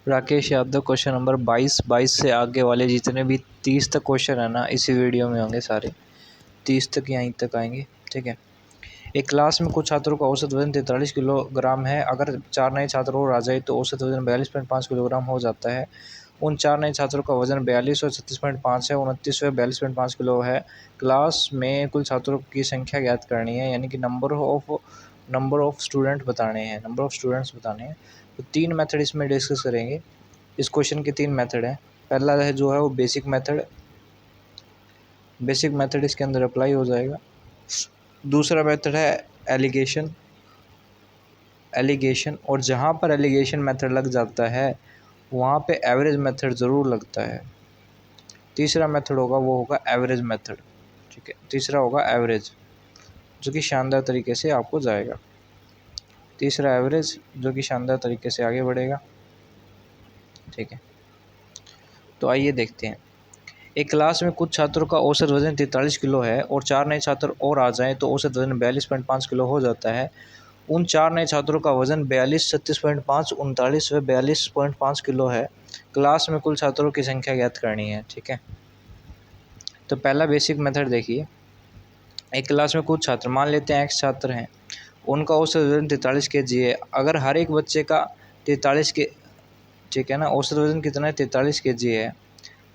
Rakesh Yadav question number 22 से आगे वाले जितने भी 30 तक क्वेश्चन है ना इसी वीडियो में होंगे, सारे 30 तक यहीं तक आएंगे। ठीक है। एक क्लास में कुछ छात्रों का औसत वजन 43 किलोग्राम है। अगर 4 नए छात्र और आ जाए तो औसत वजन 42.5 किलोग्राम हो जाता है। उन 4 नए छात्रों का वजन 42 और 36.5 है, 29 व 42.5 किलो है। क्लास में कुल छात्रों की संख्या ज्ञात करनी है, यानी कि नंबर ऑफ स्टूडेंट्स बताने हैं। तो 3 मेथड इसमें डिस्कस करेंगे। इस क्वेश्चन के 3 मेथड हैं। पहला है जो है वो बेसिक मेथड इसके अंदर अप्लाई हो जाएगा। दूसरा मेथड है एलिगेशन, और जहाँ पर एलिगेशन मेथड लग जाता है वहाँ पे एवरेज मेथड ज़रूर लगता है। तीसरा मेथड होगा वो होगा एवरेज मेथड। ठीक है, तीसरा होगा एवरेज जो कि शानदार तरीके से आपको जाएगा। तीसरा एवरेज जो कि शानदार तरीके से आगे बढ़ेगा। ठीक है, तो आइए देखते हैं। एक क्लास में कुछ छात्रों का औसत वजन 43 किलो है और 4 नए छात्र और आ जाएं तो औसत वजन 42.5 किलो हो जाता है। उन 4 नए छात्रों का वजन 42, 36.5, 39 व 42.5 किलो है। क्लास में कुल छात्रों की संख्या ज्ञात करनी है। ठीक है, तो पहला बेसिक मेथड देखिए। एक क्लास में कुछ छात्र, मान लेते हैं x छात्र हैं, उनका औसत वजन 43 kg है। अगर हर एक बच्चे का 43 के, ठीक है ना, औसत वजन कितना है 43 kg है।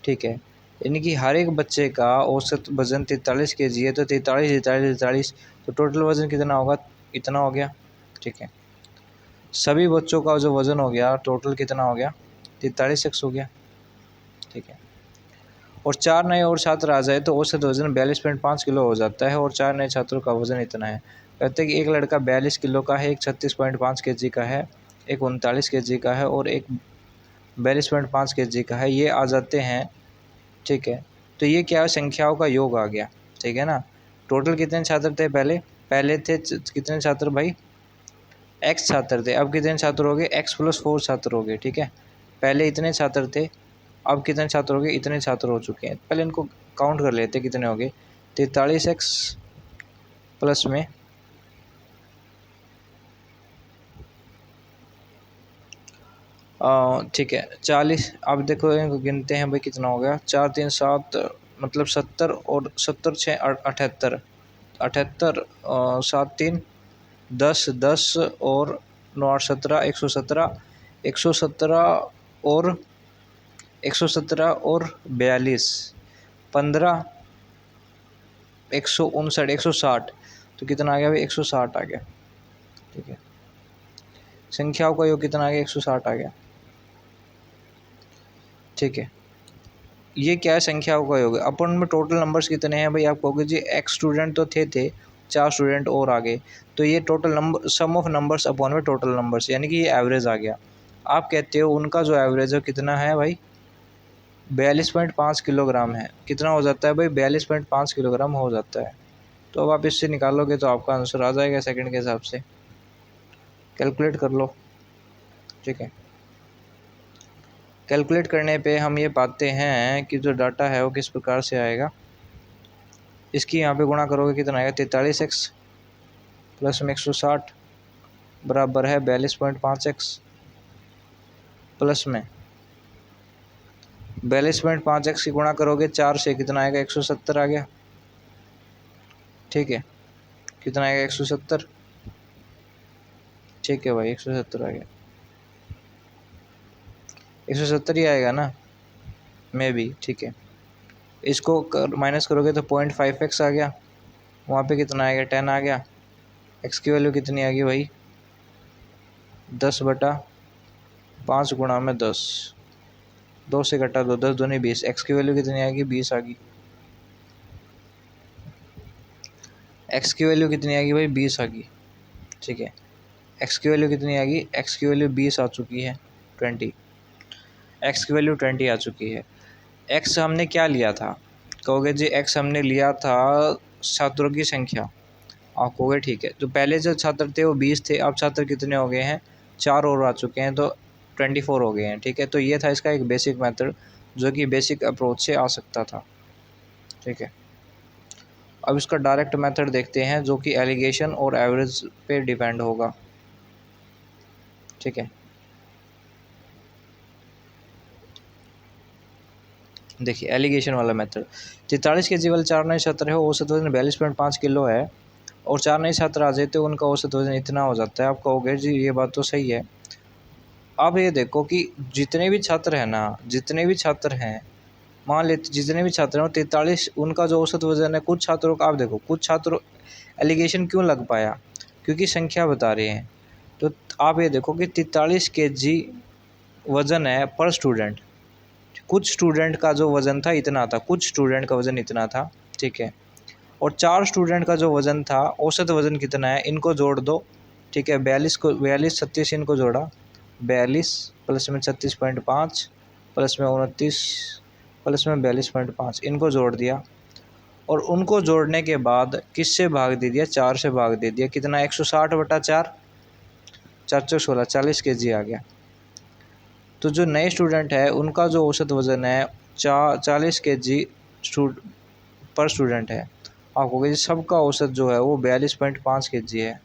ठीक है, यानी कि हर एक बच्चे का औसत वजन 43 kg है, तो 43, तो टोटल वजन कितना होगा, इतना हो गया। ठीक है, सभी बच्चों का जो वज़न हो गया टोटल कितना हो गया, 43x हो गया। ठीक है, और 4 नए और छात्र आ जाए तो औसत वजन 42.5 किलो हो जाता है और 4 नए छात्रों का वज़न इतना है। कहते हैं कि एक लड़का 42 किलो का है, एक 36.5 kg का है, एक 39 kg का है और एक 42.5 kg का है। ये आ जाते हैं। ठीक है, तो ये क्या संख्याओं का योग आ गया। ठीक है ना। टोटल कितने छात्र थे, पहले थे कितने छात्र भाई, x छात्र थे। अब कितने छात्र हो गए, x+4 छात्र हो गए। ठीक है, पहले इतने छात्र थे, अब कितने छात्र हो गए, इतने छात्र हो चुके हैं। पहले इनको काउंट कर लेते कितने हो गए, 43x प्लस में ठीक है 40। अब देखो इनको गिनते हैं भाई, कितना हो गया, 4 3 7 मतलब 70 और 70 6 78, 7 3 10 10 और 9 8 17 117, 117 और 42 15 159 160, तो कितना आ गया भाई, 160 आ गया। ठीक है, संख्याओं का योग कितना आ गया, 160 आ गया। ठीक है, ये क्या है, संख्याओं का योग। अपन में टोटल नंबर्स कितने हैं भाई, आप कहोगे जी x स्टूडेंट तो थे 4 स्टूडेंट और आ गए, तो ये total number sum of numbers upon में टोटल नंबर्स, यानी कि ये एवरेज आ गया। आप कहते हो उनका जो एवरेज है कितना है भाई, 42.5 किलोग्राम है। कितना हो जाता है भाई, 42.5 किलोग्राम हो जाता है। तो अब आप इससे निकालोगे तो आपका आंसर आ जाएगा सेकंड के हिसाब से, कैलकुलेट कर लो। ठीक है, कैलकुलेट करने पे हम ये पाते हैं कि जो डाटा है वो किस प्रकार से आएगा। इसकी यहाँ पे गुणा करोगे कितना आएगा, 43x प्लस में 160 बराबर है 42.5x प्लस में 42.5x की गुणा करोगे 4 से कितना आएगा, 170 आ गया। ठीक है, कितना आएगा, 170। ठीक है भाई, 170 आ गया, 170 ही आएगा ना, मे भी। ठीक है, इसको माइनस करोगे तो 0.5x आ गया, वहाँ पे कितना आएगा, 10 आ गया। x की वैल्यू कितनी आ गई भाई, 10/5 गुणा में 10, 2 से घटा 2, 10 दूनी 20। x की वैल्यू कितनी आएगी, 20 आ गई। x की वैल्यू कितनी आ गई भाई, 20 आ गई। ठीक है, x की वैल्यू कितनी आ गई, x की वैल्यू 20 आ चुकी है, 20। x की वैल्यू 20 आ चुकी है। x हमने क्या लिया था, कहोगे जी x हमने लिया था छात्रों की संख्या। आप कहोगे ठीक है, तो पहले जो छात्र थे वो 20 थे, अब छात्र कितने हो गए हैं, 4 और आ चुके हैं, तो 24 हो गए हैं। ठीक है, तो ये था इसका एक बेसिक मेथड जो कि बेसिक अप्रोच से आ सकता था। ठीक है, अब इसका डायरेक्ट मेथड देखते हैं जो कि एलिगेशन और एवरेज पे डिपेंड होगा। ठीक है, देखिए एलिगेशन वाला मेथड, 43 के जी वाले 4 नए छात्र है, औसत वजन 42.5 किलो है और 4 नए छात्र आ जाते तो उनका औसत वजन इतना हो जाता है। आप कहोगे जी ये बात तो सही है। अब ये देखो कि जितने भी छात्र हैं ना, जितने भी छात्र हैं, मान लेते जितने भी छात्र हैं 43, उनका जो औसत वजन है, कुछ छात्रों का आप देखो, कुछ छात्रों एलिगेशन क्यों लग पाया, क्योंकि संख्या बता रहे हैं। तो आप ये देखो कि 43 केजी वज़न है पर स्टूडेंट, कुछ स्टूडेंट का जो वज़न था इतना था, कुछ स्टूडेंट का वज़न इतना था, ठीक है। और 4 स्टूडेंट का जो वज़न था, औसत वज़न कितना है, इनको जोड़ दो, ठीक है। 42 को 42 36 इनको जोड़ा, 42 प्लस में 36.5 प्लस में 29 प्लस में 42.5 इनको जोड़ दिया और उनको जोड़ने के बाद किससे भाग दे दिया, 4 से भाग दे दिया। कितना, 160/4, 4 40 केजी आ गया। तो जो नए स्टूडेंट है उनका जो औसत वज़न है 40 केजी पर स्टूडेंट है। आपको कहोगे सबका औसत जो है वो 42.5 केजी है,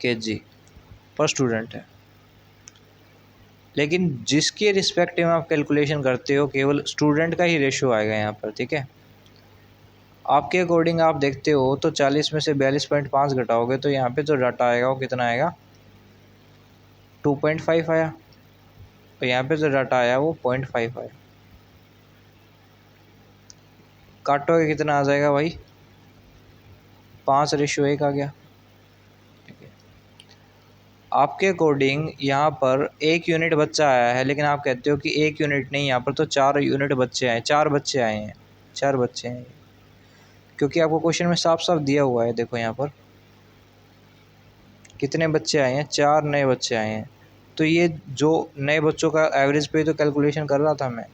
केजी पर स्टूडेंट है। लेकिन जिसके रिस्पेक्टिव में आप कैलकुलेशन करते हो केवल स्टूडेंट का ही रेशियो आएगा यहाँ पर, ठीक है। आपके अकॉर्डिंग आप देखते हो तो 40 में से 42.5 घटाओगे तो यहाँ पे जो डाटा आएगा वो कितना आएगा, 2.5 आया। और यहाँ पे जो डाटा आया वो 0.5 आया। काटोगे कितना आ जाएगा भाई, 5:1 आ गया, ठीक है। आपके अकॉर्डिंग यहाँ पर 1 यूनिट बच्चा आया है, लेकिन आप कहते हो कि 1 यूनिट नहीं, यहाँ पर तो 4 यूनिट बच्चे आए, 4 बच्चे आए हैं, 4 बच्चे हैं, क्योंकि आपको क्वेश्चन में साफ साफ दिया हुआ है। देखो यहाँ पर कितने बच्चे आए हैं, 4 नए बच्चे आए हैं। तो ये जो नए बच्चों का एवरेज पे तो कैलकुलेशन कर रहा था मैं।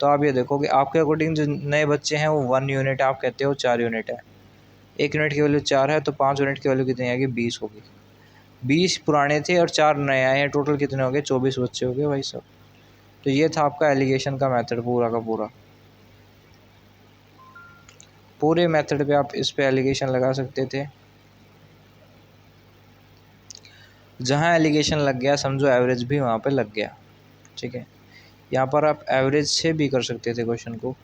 तो आप ये देखो कि आपके अकॉर्डिंग जो नए बच्चे हैं वो 1 यूनिट, आप कहते हो 4 यूनिट है। 1 यूनिट की वैल्यू 4 है तो 5 यूनिट की वैल्यू कितनी आएगी, 20 होगी। 20 पुराने थे और 4 नए आए हैं, टोटल कितने हो गए, 24 बच्चे हो गए भाई साहब। तो ये था आपका एलिगेशन का मेथड पूरा का पूरा। पूरे मेथड पे आप इस पे एलिगेशन लगा सकते थे। जहाँ एलिगेशन लग गया समझो एवरेज भी वहाँ पे लग गया, ठीक है। यहाँ पर आप एवरेज से भी कर सकते थे क्वेश्चन को।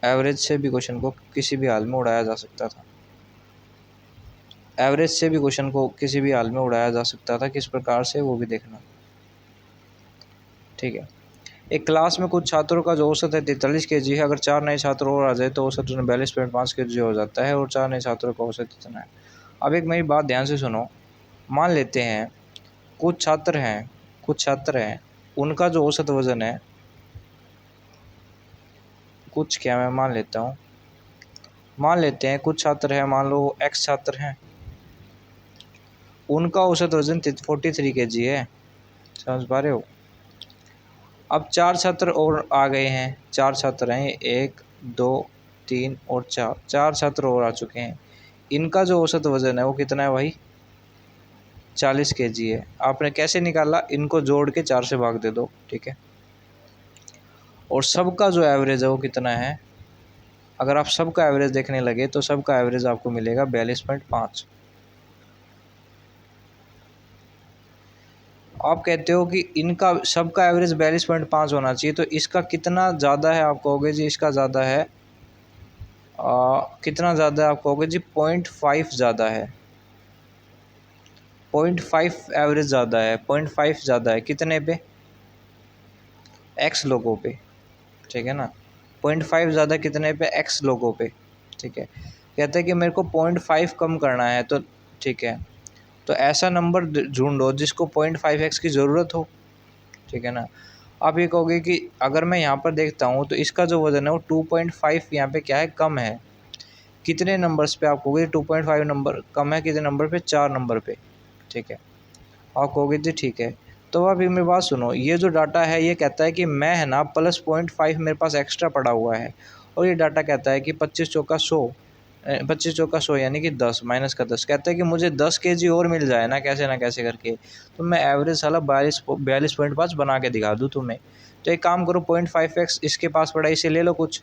एवरेज से भी क्वेश्चन को किसी भी हाल में उड़ाया जा सकता था। एवरेज से भी क्वेश्चन को किसी भी हाल में उड़ाया जा सकता था, किस प्रकार से वो भी देखना, ठीक है। एक क्लास में कुछ छात्रों का जो औसत है 43 केजी है, अगर 4 नए छात्र और आ जाए तो औसत 42.5 केजी हो जाता है और 4 नए छात्रों का औसत इतना है। अब एक मेरी बात ध्यान से सुनो, मान लेते हैं कुछ छात्र हैं उनका जो औसत वज़न है, कुछ क्या मैं मान लेता हूँ, मान लेते हैं कुछ छात्र हैं, मान लो एक्स छात्र हैं, उनका औसत वज़न 43 केजी है, समझ पा रहे हो। अब 4 छात्र और आ गए हैं, 4 छात्र हैं, 1 2 3 और 4 छात्र और आ चुके हैं। इनका जो औसत वज़न है वो कितना है भाई, 40 केजी है। आपने कैसे निकाला, इनको जोड़ के 4 से भाग दे दो, ठीक है। और सबका जो एवरेज है वो कितना है, अगर आप सबका एवरेज देखने लगे तो सबका एवरेज आपको मिलेगा 42.5। आप कहते हो कि इनका सबका एवरेज 42.5 होना चाहिए, तो इसका कितना ज़्यादा है, आप कहोगे जी इसका ज़्यादा है, कितना ज़्यादा है, आप कहोगे जी 0.5 ज़्यादा है, 0.5 एवरेज ज़्यादा है, 0.5 ज़्यादा है कितने पे, एक्स लोगों पे, ठीक है ना। 0.5 ज़्यादा कितने पे, एक्स लोगों पे, ठीक है। कहते हैं कि मेरे को 0.5 कम करना है, तो ठीक है, तो ऐसा नंबर ढूंढो जिसको 0.5x की ज़रूरत हो, ठीक है ना। आप ये कहोगे कि अगर मैं यहाँ पर देखता हूँ तो इसका जो वज़न है वो 2.5 यहाँ पे क्या है, कम है। कितने नंबर्स पे, आप कहोगे 2.5 नंबर कम है, कितने नंबर पे, 4 नंबर पे, ठीक है। आप कहोगे जी ठीक है। तो आप ये मेरी बात सुनो, ये जो डाटा है ये कहता है कि मैं है ना प्लस 0.5 मेरे पास एक्स्ट्रा पड़ा हुआ है, और ये डाटा कहता है कि 25 चौका 100, 25 चौका 100 यानी कि 10 माइनस का 10, कहता है कि मुझे 10 केजी और मिल जाए ना कैसे करके, तो मैं एवरेज साला 42.5 बना के दिखा दूँ तुम्हें। तो एक काम करो, 0.5x इसके पास पड़ा, इसे ले लो कुछ,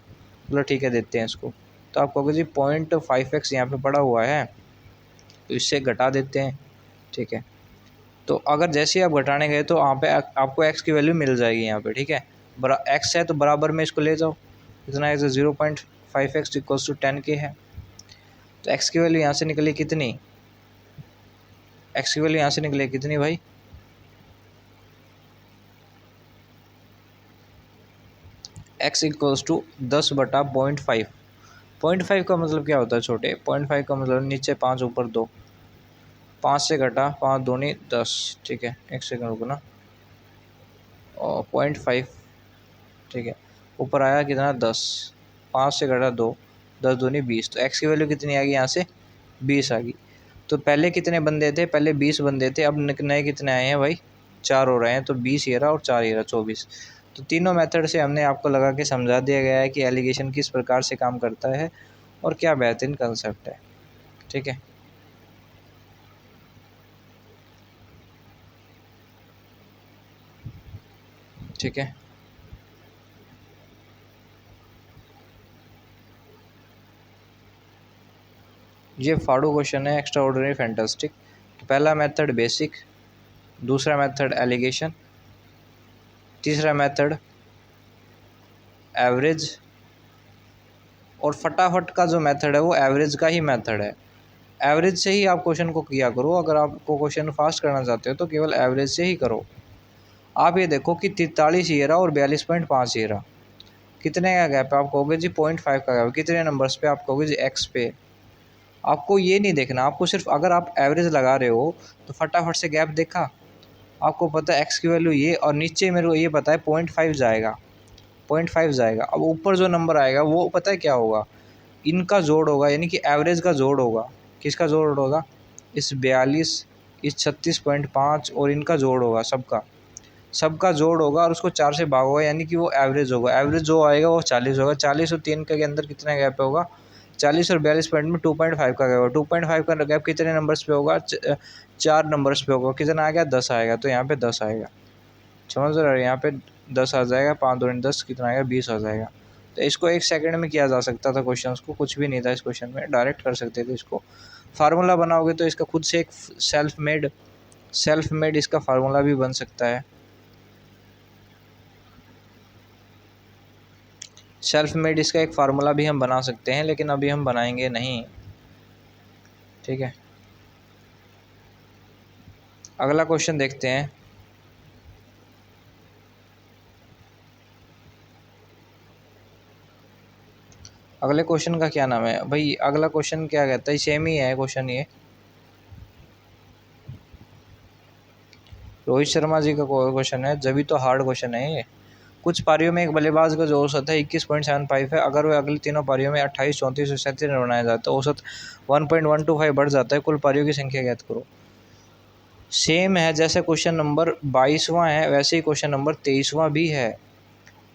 बोलो ठीक है देते हैं इसको। तो आप कहोगे जी 0.5x यहाँ पे पड़ा हुआ है तो इससे घटा देते हैं, ठीक है। तो अगर जैसे ही आप घटाने गए तो वहाँ पे आपको एक्स की वैल्यू मिल जाएगी यहाँ पे, ठीक है। एक्स है तो बराबर में इसको ले जाओ, कितना है 0.5x इक्वल्स टू 10k है। तो एक्स की वैल्यू यहाँ से निकली कितनी, एक्स की वैल्यू यहाँ से निकली कितनी भाई, एक्स इक्वल्स टू 10/0.5। 0.5 का मतलब क्या होता है छोटे, 0.5 का मतलब नीचे 5 ऊपर 2, 5 से घटा 5 दूनी 10, ठीक है। एक सेकंड रुकना, और 0.5, ठीक है। ऊपर आया कितना 10, 5 से घटा 2, 10 दूनी 20, तो एक्स की वैल्यू कितनी आ गई यहाँ से 20 आ गई। तो पहले कितने बंदे थे, पहले 20 बंदे थे, अब नए कितने आए हैं भाई, 4 हो रहे हैं। तो 20 ये रहा और 4 ये रहा, 24। तो तीनों मेथड से हमने आपको लगा के समझा दिया गया है कि एलिगेशन किस प्रकार से काम करता है और क्या बेहतरीन कंसेप्ट है, ठीक है। ठीक है, ये फाड़ू क्वेश्चन है, एक्स्ट्रा ऑर्डिनरी फैंटास्टिक। तो पहला मेथड बेसिक, दूसरा मेथड एलिगेशन, तीसरा मेथड एवरेज, और फटाफट का जो मेथड है वो एवरेज का ही मेथड है। एवरेज से ही आप क्वेश्चन को किया करो, अगर आपको क्वेश्चन फास्ट करना चाहते हो तो केवल एवरेज से ही करो। आप ये देखो कि 43 ये रहा और 42.5 ये रहा, कितने का गैप है, आप कहोगे जी 0.5 का गैप, कितने नंबर्स पे, आप कहोगे जी एक्स पे। आपको ये नहीं देखना, आपको सिर्फ अगर आप एवरेज लगा रहे हो तो फटाफट से गैप देखा, आपको पता है एक्स की वैल्यू ये, और नीचे मेरे को ये पता है 0.5 जाएगा, 0.5 जाएगा। अब ऊपर जो नंबर आएगा वो पता है क्या होगा, इनका जोड़ होगा, यानी कि एवरेज का जोड़ होगा। किसका जोड़ होगा, इस 42, इस 36.5 और इनका जोड़ होगा, सबका जोड़ होगा, और उसको 4 से भाग होगा, यानी कि वो एवरेज होगा। एवरेज जो आएगा वो 40 होगा। 40 और 3 के अंदर कितना गैप होगा, 40 और 42 पॉइंट में 2.5 का गैप होगा। 2.5 का गैप कितने नंबर्स पे होगा, 4 नंबर्स पे होगा। कितना आ गया, 10 आएगा, तो यहाँ पे 10 आएगा, समझ रहे हो, यहाँ पे 10 आ जाएगा, 5 दूनी 10, कितना आएगा 20 आ जाएगा। तो इसको 1 सेकंड में किया जा सकता था, क्वेश्चन को कुछ भी नहीं था इस क्वेश्चन में, डायरेक्ट कर सकते थे इसको। फार्मूला बनाओगे तो इसका खुद से एक सेल्फ मेड इसका फार्मूला भी बन सकता है, सेल्फ मेड इसका एक फार्मूला भी हम बना सकते हैं, लेकिन अभी हम बनाएंगे नहीं, ठीक है। अगला क्वेश्चन देखते हैं। अगले क्वेश्चन का क्या नाम है भाई, अगला क्वेश्चन क्या कहता है, सेम ही है क्वेश्चन ये, रोहित शर्मा जी का क्वेश्चन है, जब भी तो हार्ड क्वेश्चन है ये। कुछ पारियों में एक बल्लेबाज का जो औसत है 21.75 है, अगर वह अगली तीनों पारियों में 28, 34 और 37 रन बनाया जाता है, औसत 1.125 बढ़ जाता है, कुल पारियों की संख्या ज्ञात करो। सेम है, जैसे क्वेश्चन नंबर 22वां है वैसे ही क्वेश्चन नंबर 23वां भी है,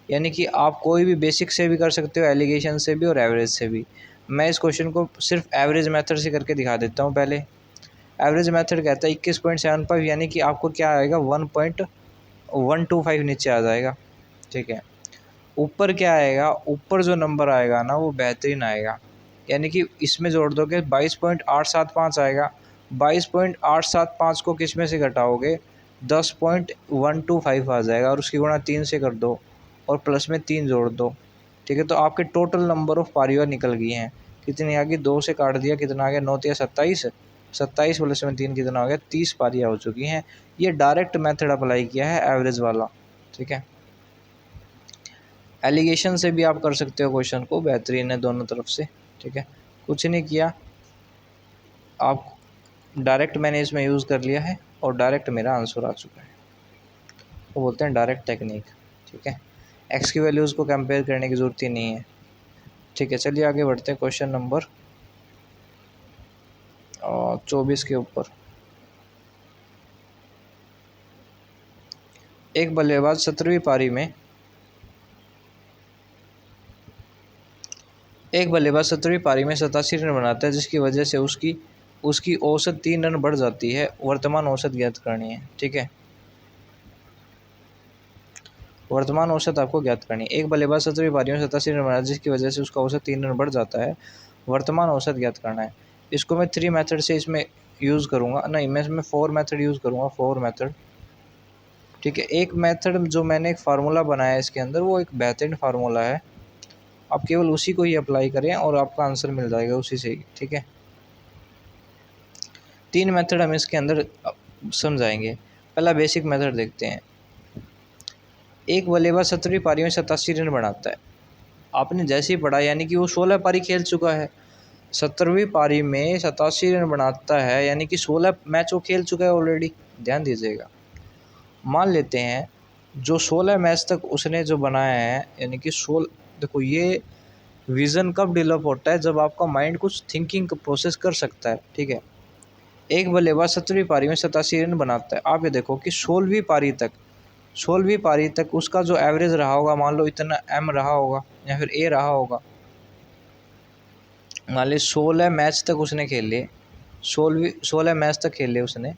यानी कि आप कोई भी बेसिक से भी कर सकते हो, एलिगेशन से भी और एवरेज से भी। मैं इस क्वेश्चन को सिर्फ एवरेज मेथड से करके दिखा देता हूँ। पहले एवरेज मेथड कहता है 21.75, यानी कि आपको क्या आएगा 1.125 नीचे आ जाएगा, ठीक है। ऊपर क्या आएगा, ऊपर जो नंबर आएगा ना वो बेहतरीन आएगा, यानी कि इसमें जोड़ दोगे 22.875 आएगा। 22.875 को किस में से घटाओगे, 10.125 आ जाएगा, और उसकी गुणा 3 से कर दो और प्लस में 3 जोड़ दो, ठीक है। तो आपके टोटल नंबर ऑफ पारियां निकल गई हैं, कितनी आ गई, 2 से काट दिया, कितना आ गया 9 या 27, 27 प्लस में 3 कितना हो गया, 30 पारियां हो चुकी हैं। ये डायरेक्ट मेथड अप्लाई किया है एवरेज वाला, ठीक है। एलिगेशन से भी आप कर सकते हो क्वेश्चन को, बेहतरीन है दोनों तरफ से, ठीक है। कुछ नहीं किया, आप डायरेक्ट मैंने इसमें यूज़ कर लिया है और डायरेक्ट मेरा आंसर आ चुका है, वो बोलते हैं डायरेक्ट टेक्निक, ठीक है। एक्स की वैल्यूज़ को कंपेयर करने की ज़रूरत ही नहीं है, ठीक है। चलिए आगे बढ़ते हैं क्वेश्चन नंबर 24 के ऊपर। एक बल्लेबाज 17वीं पारी में 87 रन बनाता है, जिसकी वजह से उसकी औसत 3 रन बढ़ जाती है, वर्तमान औसत ज्ञात करनी है, ठीक है। वर्तमान औसत आपको ज्ञात करनी है। एक बल्लेबाज 17वीं पारी में 87 रन बनाता है, जिसकी वजह से उसका औसत 3 रन बढ़ जाता है, वर्तमान औसत ज्ञात करना है। इसको मैं 3 मेथड से इसमें यूज़ करूँगा, नहीं मैं इसमें 4 मेथड यूज़ करूँगा, 4 मेथड। ठीक है, एक मेथड जो मैंने एक फार्मूला बनाया है इसके अंदर, वो एक बेहतरीन फार्मूला है, आप केवल उसी को ही अप्लाई करें और आपका आंसर मिल जाएगा उसी से ही। ठीक है, 3 मेथड हम इसके अंदर समझाएंगे। पहला बेसिक मेथड देखते हैं। एक बल्लेबाज 17वीं पारी में 87 रन बनाता है। आपने जैसे ही पढ़ा, यानी कि वो 16 पारी खेल चुका है। 17वीं पारी में 87 रन बनाता है, यानी कि 16 मैच वो खेल चुका है ऑलरेडी। ध्यान दीजिएगा, मान लेते हैं जो 16 मैच तक उसने जो बनाया है, यानी कि 16, देखो ये विज़न कब डेवलप होता है, जब आपका माइंड कुछ थिंकिंग प्रोसेस कर सकता है। ठीक है, एक बल्लेबाज 17वीं पारी में 87 रन बनाता है। आप ये देखो कि 16वीं पारी तक उसका जो एवरेज रहा होगा, मान लो इतना एम रहा होगा या फिर ए रहा होगा। मान ली 16 मैच तक उसने खेल लिए, 16 मैच तक खेल लिए उसने,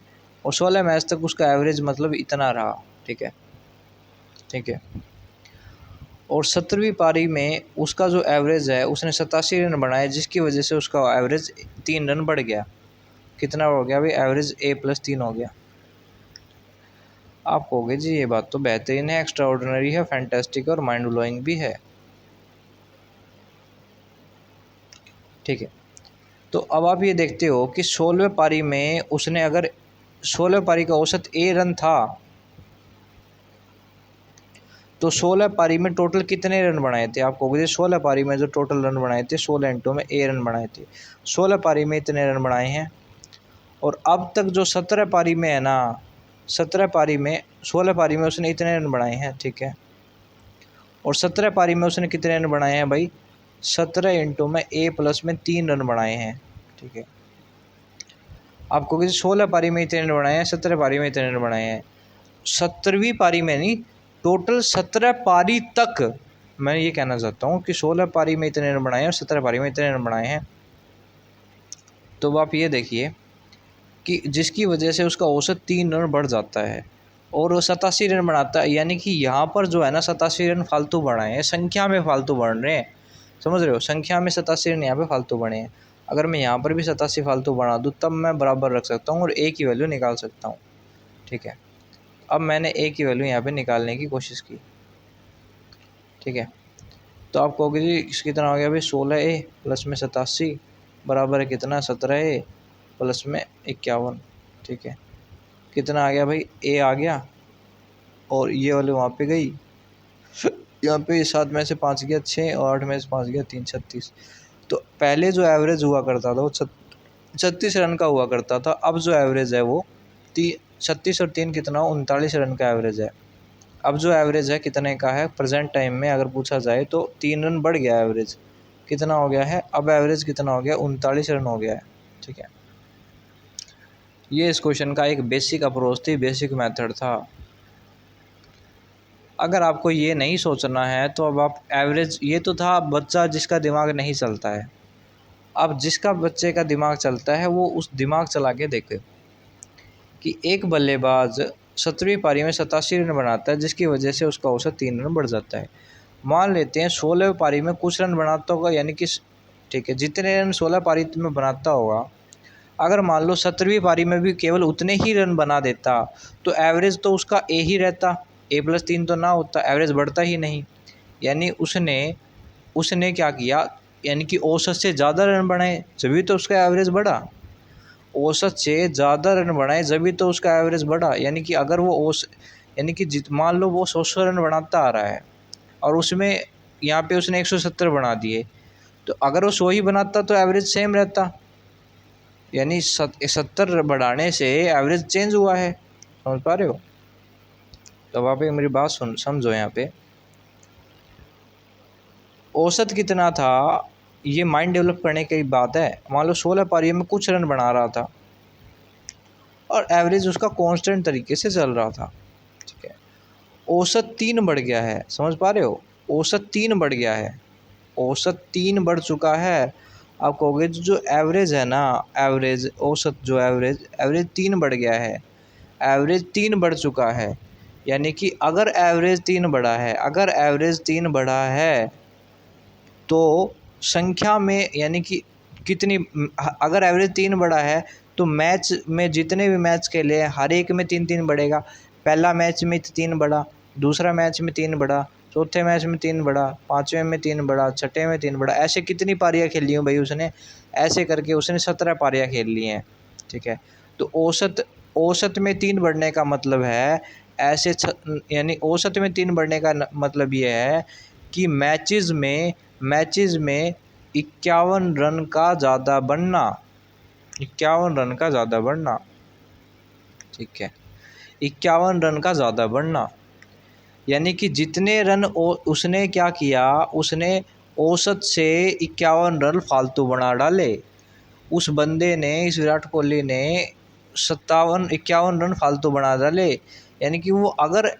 और 16 मैच तक उसका एवरेज मतलब इतना रहा। ठीक है, ठीक है, और 17वीं पारी में उसका जो एवरेज है, उसने 87 रन बनाए, जिसकी वजह से उसका एवरेज 3 रन बढ़ गया। कितना हो गया भाई? एवरेज A+3 हो गया। आप कहोगे जी ये बात तो बेहतरीन है, एक्स्ट्रा ऑर्डिनरी है, फैंटास्टिक और माइंड ब्लोइंग भी है। ठीक है, तो अब आप ये देखते हो कि 16वें पारी में उसने, अगर 16वें पारी का औसत A रन था, तो 16 पारी में टोटल कितने रन बनाए थे? आप कहोगे 16 पारी में जो टोटल रन बनाए थे, 16 इंटू में A रन बनाए थे, 16 पारी में इतने रन बनाए हैं। और अब तक जो 17 पारी में है ना, 17 पारी में, 16 पारी में उसने इतने रन बनाए हैं। ठीक है, और 17 पारी में उसने कितने रन बनाए हैं भाई? 17 इंटू में A+ में 3 रन बनाए हैं। ठीक है, आप कहोगे 16 पारी में इतने रन बनाए हैं, 17 पारी में इतने रन बनाए हैं। 17वीं पारी में नहीं, टोटल 17 पारी तक मैं ये कहना चाहता हूँ कि 16 पारी में इतने रन बनाए हैं और 17 पारी में इतने रन बनाए हैं। तो आप ये देखिए कि जिसकी वजह से उसका औसत 3 रन बढ़ जाता है और वो 87 रन बनाता है। यानी कि यहाँ पर जो है ना, 87 रन फालतू बढ़ाए हैं, संख्या में फालतू बढ़ रहे हैं, समझ रहे हो? संख्या में 87 रन यहाँ पे फालतू बढ़े हैं। अगर मैं यहाँ पर भी 87 फालतू बढ़ा दूँ, तब मैं बराबर रख सकता हूँ और A की वैल्यू निकाल सकता हूँ। ठीक है, अब मैंने A की वैल्यू यहाँ पे निकालने की कोशिश की। ठीक है, तो आप कहोगे जी कितना हो गया भाई? 16A प्लस में 87 बराबर है कितना? 17A प्लस में 51। ठीक है, कितना आ गया भाई? A आ गया, और ये वाले वहाँ पे गई, यहाँ पे 7 में से 5 गया 6, और 8 में से 5 गया 3, 36। तो पहले जो एवरेज हुआ करता था वो 36 रन का हुआ करता था। अब जो एवरेज है वो 36 और 3 कितना? 39 रन का एवरेज है। अब जो एवरेज है कितने का है प्रेजेंट टाइम में, अगर पूछा जाए तो 3 रन बढ़ गया एवरेज। कितना हो गया है अब एवरेज? कितना हो गया? 39 रन हो गया है। ठीक है, ये इस क्वेश्चन का एक बेसिक अप्रोच थी, बेसिक मेथड था। अगर आपको ये नहीं सोचना है तो अब आप एवरेज, ये तो था बच्चा जिसका दिमाग नहीं चलता है। अब जिसका बच्चे का दिमाग चलता है वो उस दिमाग चला के देखे कि एक बल्लेबाज 17वीं पारी में 87 रन बनाता है, जिसकी वजह से उसका औसत 3 रन बढ़ जाता है। मान लेते हैं 16वीं पारी में कुछ रन बनाता होगा, यानी कि ठीक है, जितने रन 16 पारी में बनाता होगा, अगर मान लो 17वीं पारी में भी केवल उतने ही रन बना देता, तो एवरेज तो उसका A ही रहता, A+3 तो ना होता, एवरेज बढ़ता ही नहीं। यानी उसने क्या किया, यानी कि औसत से ज़्यादा रन बनाए, जभी तो उसका एवरेज बढ़ा। औसत से ज़्यादा रन बनाए जभी तो उसका एवरेज बढ़ा। यानी कि अगर वो यानी कि मान लो वो 100 रन बनाता आ रहा है और उसमें यहाँ पे उसने 170 बना दिए, तो अगर वो 100 ही बनाता तो एवरेज सेम रहता। यानी 70 बढ़ाने से एवरेज चेंज हुआ है, समझ पा रहे हो? तो आप मेरी बात समझो। यहाँ पे औसत कितना था, ये माइंड डेवलप करने की बात है। मान लो 16 पारियों में कुछ रन बना रहा था और एवरेज उसका कांस्टेंट तरीके से चल रहा था। ठीक है, औसत 3 बढ़ गया है, समझ पा रहे हो? औसत 3 बढ़ गया है, औसत 3 बढ़ चुका है। आप कहोगे जो एवरेज है ना, एवरेज औसत जो एवरेज 3 बढ़ गया है, एवरेज 3 बढ़ चुका है। यानी कि अगर एवरेज 3 बढ़ा है, अगर एवरेज 3 बढ़ा है तो संख्या में, यानी कि कितनी, अगर एवरेज 3 बढ़ा है तो मैच में जितने भी मैच खेले हर एक में 3-3 बढ़ेगा। पहला मैच में 3 बढ़ा, दूसरा मैच में 3 बढ़ा, चौथे मैच में 3 बढ़ा, पाँचवें में 3 बढ़ा, छठे में 3 बढ़ा। ऐसे कितनी पारियाँ खेली हूँ भाई उसने, ऐसे करके उसने 17 पारियाँ खेल ली हैं। ठीक है, तो औसत में 3 बढ़ने का मतलब है ऐसे यानी औसत में 3 बढ़ने का मतलब ये है कि मैचेस में 51 रन का ज़्यादा बढ़ना, 51 रन का ज़्यादा बढ़ना। ठीक है, 51 रन का ज़्यादा बढ़ना, यानी कि जितने रन उसने क्या किया, उसने औसत से 51 रन फालतू बना डाले। उस बंदे ने, इस विराट कोहली ने 51 रन फालतू बना डाले। यानी कि वो अगर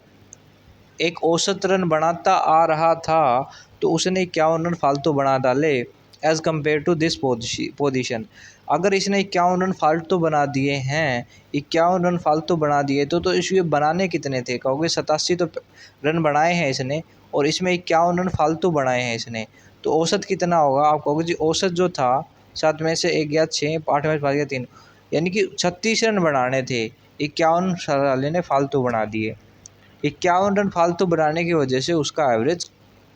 एक औसत रन बनाता आ रहा था तो उसने 51 रन फालतू बना डाले as compare to this position. अगर इसने 51 रन फालतू बना दिए हैं, 51 रन फालतू बना दिए तो इसके बनाने कितने थे? कहोगे 87 तो रन बनाए हैं इसने और इसमें 51 रन फालतू बनाए हैं इसने, तो औसत कितना होगा? आप कहोगे जी औसत जो था 7 में से 1 गया 6, 8 में से 5 गया 3, यानी कि 36 रन बनाने थे, 51 साले ने फालतू बना दिए। 51 रन फालतू बनाने की वजह से उसका एवरेज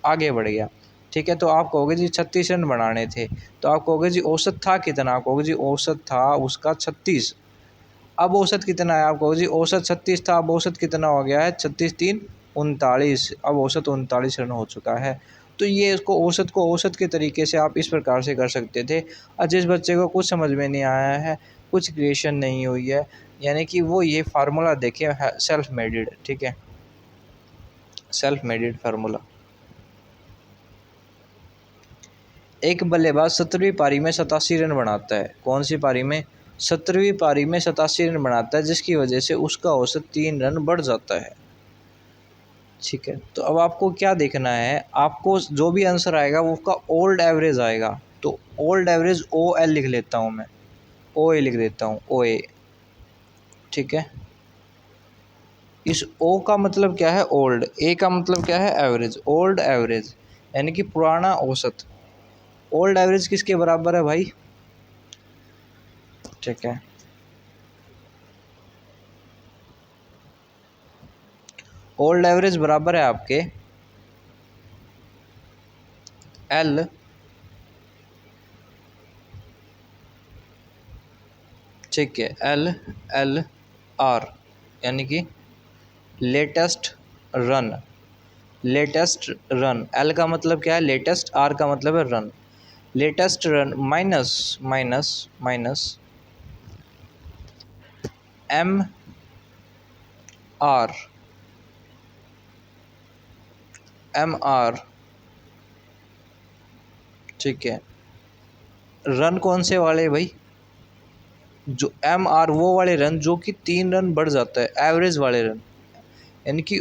आगे बढ़ गया। ठीक है, तो आप कहोगे जी 36 रन बनाने थे, तो आप कहोगे जी औसत था कितना? आप कहोगे जी औसत था उसका 36। अब औसत कितना है? आप कहोगे जी औसत 36 था, अब औसत कितना हो गया है? 36 3 39, अब औसत 39 रन हो चुका है। तो ये इसको औसत को औसत के तरीके से आप इस प्रकार से कर सकते थे। और जिस बच्चे को कुछ समझ में नहीं आया है, कुछ क्रिएशन नहीं हुई है, यानी कि वो ये फार्मूला देखे सेल्फ मेडेड। ठीक है, सेल्फ मेडेड फार्मूला। एक बल्लेबाज 17वीं पारी में 87 रन बनाता है। कौन सी पारी में? 17वीं पारी में 87 रन बनाता है, जिसकी वजह से उसका औसत 3 रन बढ़ जाता है। ठीक है, तो अब आपको क्या देखना है, आपको जो भी आंसर आएगा वो उसका ओल्ड एवरेज आएगा। तो ओल्ड एवरेज OL लिख लेता हूँ मैं, OA लिख देता हूँ, OA। ठीक है, इस O का मतलब क्या है? ओल्ड। A का मतलब क्या है? एवरेज। ओल्ड एवरेज यानी कि पुराना औसत। ओल्ड एवरेज किसके बराबर है भाई? ठीक है, ओल्ड एवरेज बराबर है आपके L ठीक है, LR यानी कि latest run. Latest run, L का मतलब क्या है? लेटेस्ट, R का मतलब है run. Latest run minus MR। ठीक है, रन कौन से वाले भाई? जो MR वो वाले रन जो कि 3 रन बढ़ जाता है, एवरेज वाले रन। यानी कि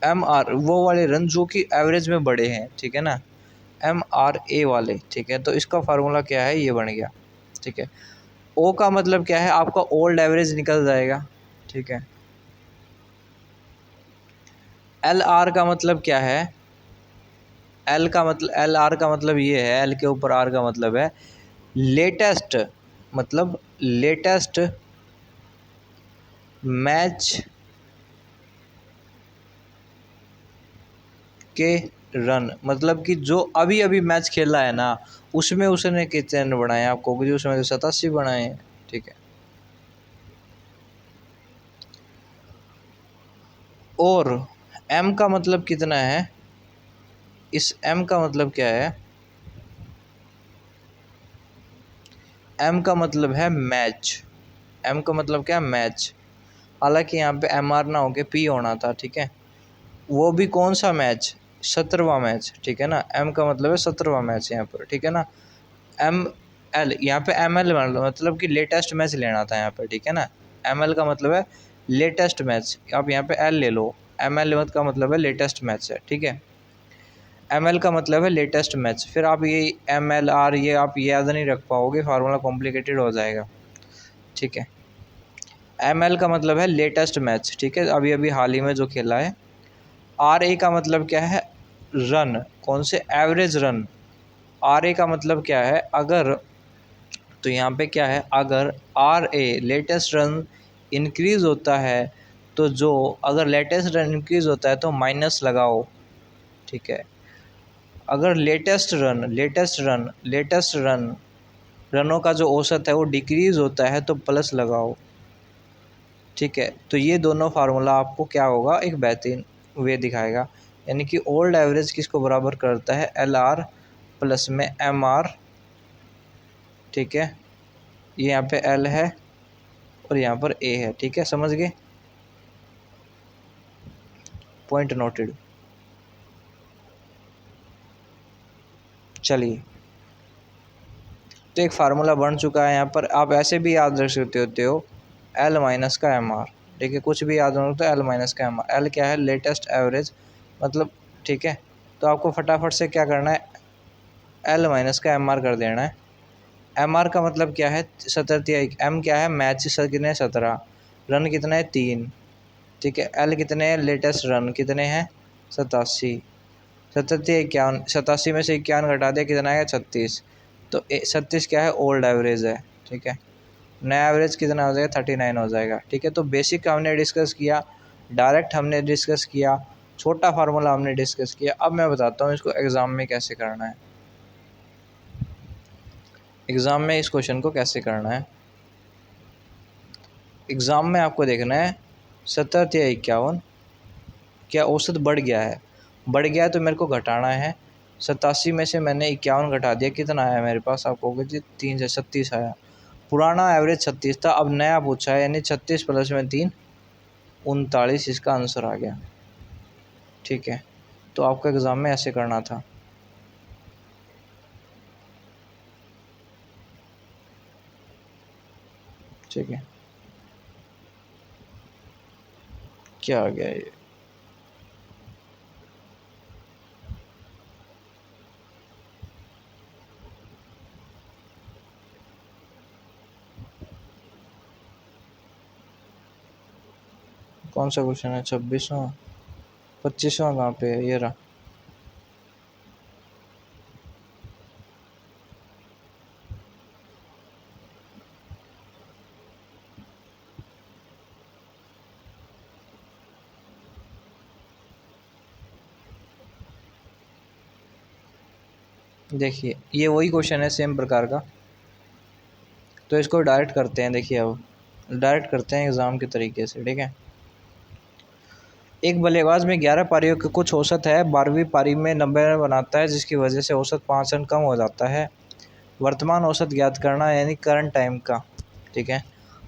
MR वो वाले रन जो कि एवरेज में बढ़े हैं। ठीक है ना, MRA वाले। ठीक है, तो इसका फार्मूला क्या है? ये बन गया। ठीक है, O का मतलब क्या है? आपका ओल्ड एवरेज निकल जाएगा। ठीक है, LR का मतलब क्या है? LR का मतलब ये है, L के ऊपर R का मतलब है लेटेस्ट, मतलब लेटेस्ट मैच के रन, मतलब कि जो अभी अभी मैच खेला है ना उसमें उसने कितने रन बनाए? आपको कि उसमें तो 87 बनाए हैं। ठीक है, और M का मतलब कितना है? इस M का मतलब क्या है? M का मतलब है मैच। M का मतलब क्या है? मैच। हालांकि यहाँ पे MR ना होके P होना था। ठीक है, वो भी कौन सा मैच? 17वां मैच। ठीक है ना, M का मतलब है 17वां मैच यहाँ पर। ठीक है ना, ML यहाँ पे ML मतलब कि लेटेस्ट मैच लेना था यहाँ पर। ठीक है ना, ML का मतलब है लेटेस्ट मैच, आप यहाँ पे L ले लो। ML का मतलब है लेटेस्ट मैच है। ठीक है, ML का मतलब है लेटेस्ट मैच। फिर आप ये MLR ये आप याद नहीं रख पाओगे, फार्मूला कॉम्प्लिकेटेड हो जाएगा। ठीक है, ML का मतलब है लेटेस्ट मैच। ठीक है, अभी अभी हाल ही में जो खेला है। RA का मतलब क्या है? रन। कौन से? Average run. RA का मतलब क्या है? अगर तो यहाँ पे क्या है, अगर R A latest run increase होता है तो जो अगर लेटेस्ट रन इंक्रीज़ होता है तो माइनस लगाओ, ठीक है। अगर लेटेस्ट रन रनों का जो औसत है वो डिक्रीज़ होता है तो प्लस लगाओ, ठीक है। तो ये दोनों फार्मूला आपको क्या होगा, एक बेहतरीन वे दिखाएगा। यानी कि ओल्ड एवरेज किसको बराबर करता है, एल आर प्लस में एम आर, ठीक है। ये यहाँ पे एल है और यहाँ पर ए है, ठीक है, समझ गए, पॉइंट नोटेड। चलिए, तो एक फार्मूला बन चुका है यहाँ पर। आप ऐसे भी याद रख सकते होते हो, एल माइनस का एम आर, ठीक है, कुछ भी याद रखो तो एल माइनस का एम आर। एल क्या है, लेटेस्ट एवरेज, मतलब, ठीक है। तो आपको फटाफट से क्या करना है, एल माइनस का एम आर कर देना है। एम आर का मतलब क्या है, 17 एम क्या है, मैच कितने 17, रन कितना है 3, ठीक है। एल कितने हैं, लेटेस्ट रन कितने हैं 87, 87 87 में से 51 घटा दिया कितना है 36, तो 36 क्या है, ओल्ड एवरेज है, ठीक है। नया एवरेज कितना हो जाएगा, 39 हो जाएगा, ठीक है। तो बेसिक हमने डिस्कस किया, डायरेक्ट हमने डिस्कस किया, छोटा फार्मूला हमने डिस्कस किया। अब मैं बताता हूँ इसको एग्ज़ाम में कैसे करना है। एग्ज़ाम में इस क्वेश्चन को कैसे करना है, एग्ज़ाम में आपको देखना है 70 या 51 क्या औसत बढ़ गया है तो मेरे को घटाना है। 87 में से मैंने 51 घटा दिया, कितना आया मेरे पास, आप कहोगे जी 3 से 36 आया। पुराना एवरेज 36 था, अब नया पूछा है, यानी 36 प्लस में 3 39, इसका आंसर आ गया, ठीक है। तो आपको एग्ज़ाम में ऐसे करना था। ठीक है, क्या आ गया ये, कौन सा क्वेश्चन है, 26वां, 25वां कहाँ पे है, ये रहा। देखिए ये वही क्वेश्चन है सेम प्रकार का, तो इसको डायरेक्ट करते हैं। देखिए अब डायरेक्ट करते हैं एग्ज़ाम के तरीके से, ठीक है। एक बल्लेबाज में 11 पारियों के कुछ औसत है, 12वीं पारी में 90 रन बनाता है, जिसकी वजह से औसत 5 रन कम हो जाता है। वर्तमान औसत ज्ञात करना, यानी करंट टाइम का, ठीक है।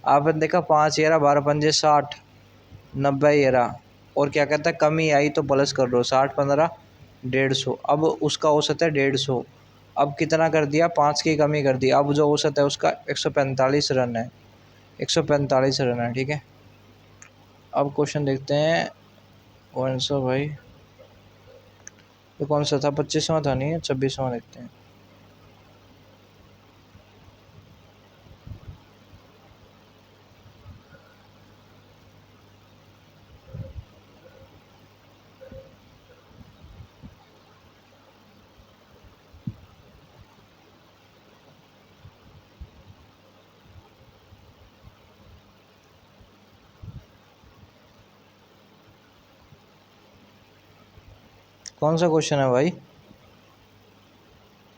आपने देखा 5 11 12 पंजे 60, 90 11, और क्या कहता है, कमी आई तो प्लस कर दो, 60 15 150, अब उसका औसत है 150। अब कितना कर दिया, 5 की कमी कर दी, अब जो औसत है उसका 145 रन है, 145 रन है, ठीक है। अब क्वेश्चन देखते हैं कौन सा भाई, तो कौन सा था, 25वां था नहीं है, 26वां देखते हैं। कौन सा क्वेश्चन है भाई,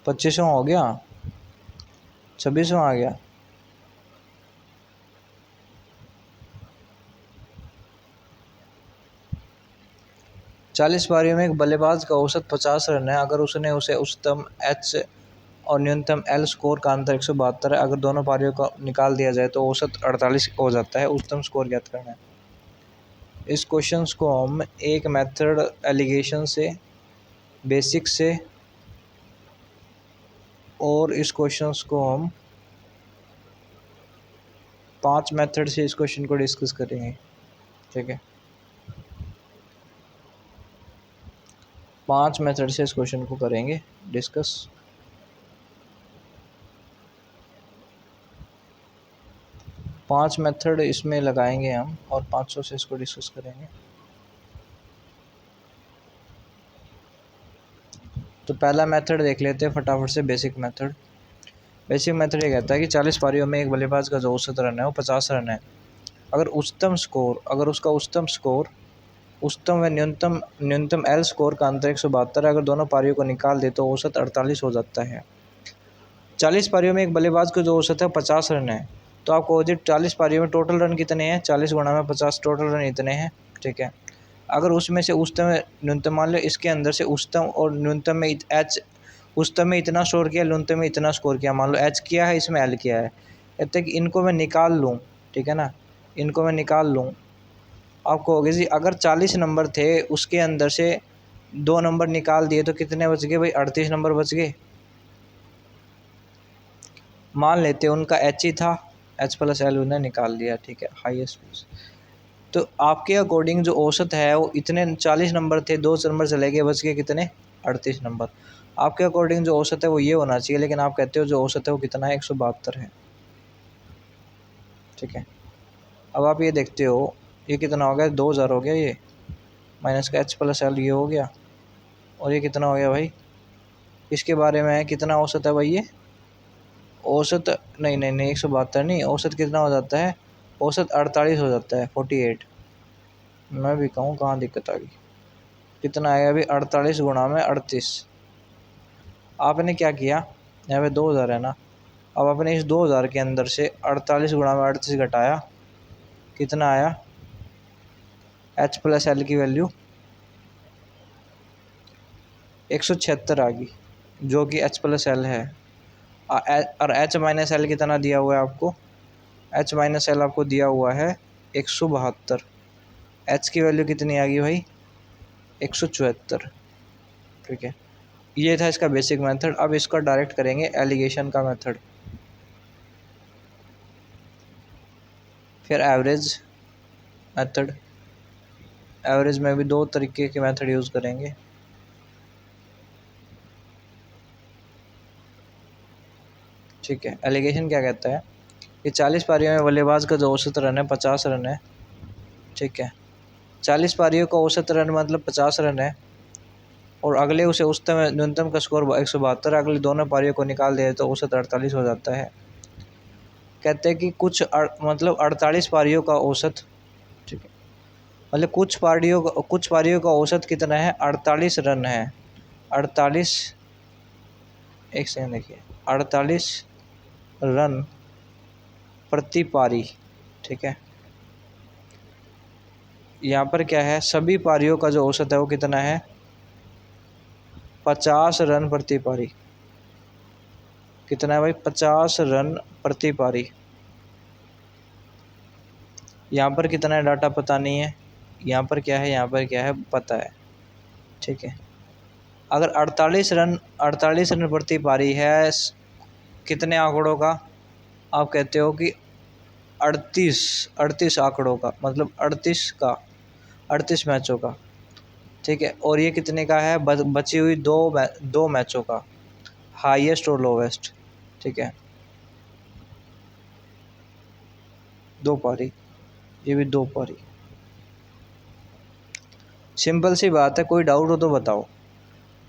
25वां हो गया, 26वां आ गया। 40 पारियों में एक बल्लेबाज का औसत 50 रन है, अगर उसने उसे उच्चतम एच और न्यूनतम एल स्कोर का अंतर 172 है। अगर दोनों पारियों को निकाल दिया जाए तो औसत 48 हो जाता है। उच्चतम स्कोर ज्ञात करना है। इस क्वेश्चन को हम एक मेथड एलिगेशन से, बेसिक से, और इस क्वेश्चन को हम 5 मेथड से इस क्वेश्चन को डिस्कस करेंगे, ठीक है। 5 मेथड से इस क्वेश्चन को करेंगे डिस्कस। 5 मेथड इसमें लगाएंगे हम और 500 से इसको डिस्कस करेंगे। तो पहला मेथड देख लेते हैं फटाफट से, बेसिक मेथड। बेसिक मेथड ये कहता है कि 40 पारियों में एक बल्लेबाज का जो औसत रन है वो 50 रन है। अगर उसका उच्चतम व न्यूनतम एल स्कोर का अंतर 172 है। अगर दोनों पारियों को निकाल दे तो औसत 48 हो जाता है। 40 पारियों में एक बल्लेबाज का जो औसत है 50 रन है, तो आपको 40 पारियों में टोटल रन कितने हैं, 40 गुणा में 50, टोटल रन इतने हैं। ठीक है, अगर उसमें से उच्चतम न्यूनतम, मान लो इसके अंदर से उच्चतम और न्यूनतम में उच्चतम में इतना स्कोर किया, न्यूनतम में इतना स्कोर किया, मान लो एच किया है, इसमें एल किया है, जब तक इनको मैं निकाल लूँ, ठीक है ना, इनको मैं निकाल लूँ, आप कहोगे जी अगर 40 नंबर थे उसके अंदर से 2 नंबर निकाल दिए तो कितने बच गए भाई, 38 नंबर बच गए। मान लेते उनका एच ही था, एच प्लस एल उन्हें निकाल दिया, ठीक है, हाईएस्ट। तो आपके अकॉर्डिंग जो औसत है वो इतने 40 नंबर थे, 2 नंबर चले गए, बच गए कितने, 38 नंबर। आपके अकॉर्डिंग जो औसत है वो ये होना चाहिए, लेकिन आप कहते हो जो औसत है वो कितना है, 172 है। ठीक है, अब आप ये देखते हो ये कितना हो गया, 2000 हो गया, ये माइनस का एच प्लस एल ये हो गया, और ये कितना हो गया भाई, इसके बारे में कितना औसत है भाई, ये औसत नहीं नहीं नहीं 172 नहीं, औसत कितना हो जाता है, औसत 48 हो जाता है, 48। मैं भी कहूँ कहाँ दिक्कत आ गई, कितना आएगा अभी, 48 गुणा में 38। आपने क्या किया, यहाँ पे 2000 है ना, अब आपने इस 2000 के अंदर से 48 गुणा में 38 घटाया, कितना आया, एच प्लस एल की वैल्यू 176 आ गई, जो कि एच प्लस एल है। और एच माइनस एल कितना दिया हुआ है आपको, एच माइनस एल आपको दिया हुआ है 172। एच की वैल्यू कितनी आ गई भाई, 174। ठीक है, ये था इसका बेसिक मेथड। अब इसका डायरेक्ट करेंगे एलिगेशन का मेथड, फिर एवरेज मेथड। एवरेज में भी 2 तरीके के मेथड यूज़ करेंगे। ठीक है, एलिगेशन क्या कहता है कि 40 पारियों में बल्लेबाज का जो औसत रन है 50 रन है। ठीक है, 40 पारियों का औसत रन मतलब 50 रन है, और अगले उसे उच्चतम न्यूनतम का स्कोर 172, अगले दोनों पारियों को निकाल दे तो औसत 48 हो जाता है। कहते हैं कि मतलब 48 पारियों का औसत, ठीक है, मतलब कुछ पारियों का औसत कितना है, 48 रन है। 48, एक सेकंड देखिए, 48 रन प्रति पारी। ठीक है, यहाँ पर क्या है, सभी पारियों का जो औसत है वो कितना है, 50 रन प्रति पारी। कितना है भाई, 50 रन प्रति पारी। यहाँ पर कितना है डाटा पता नहीं है, यहाँ पर क्या है, यहाँ पर क्या है पता है। ठीक है, अगर 48 रन प्रति पारी है, कितने आंकड़ों का, आप कहते हो कि 38 आंकड़ों का, मतलब 38 मैचों का। ठीक है, और ये कितने का है, बची हुई दो मैचों का, हाईएस्ट और लोवेस्ट। ठीक है, 2 पारी, ये भी 2 पारी। सिंपल सी बात है, कोई डाउट हो तो बताओ।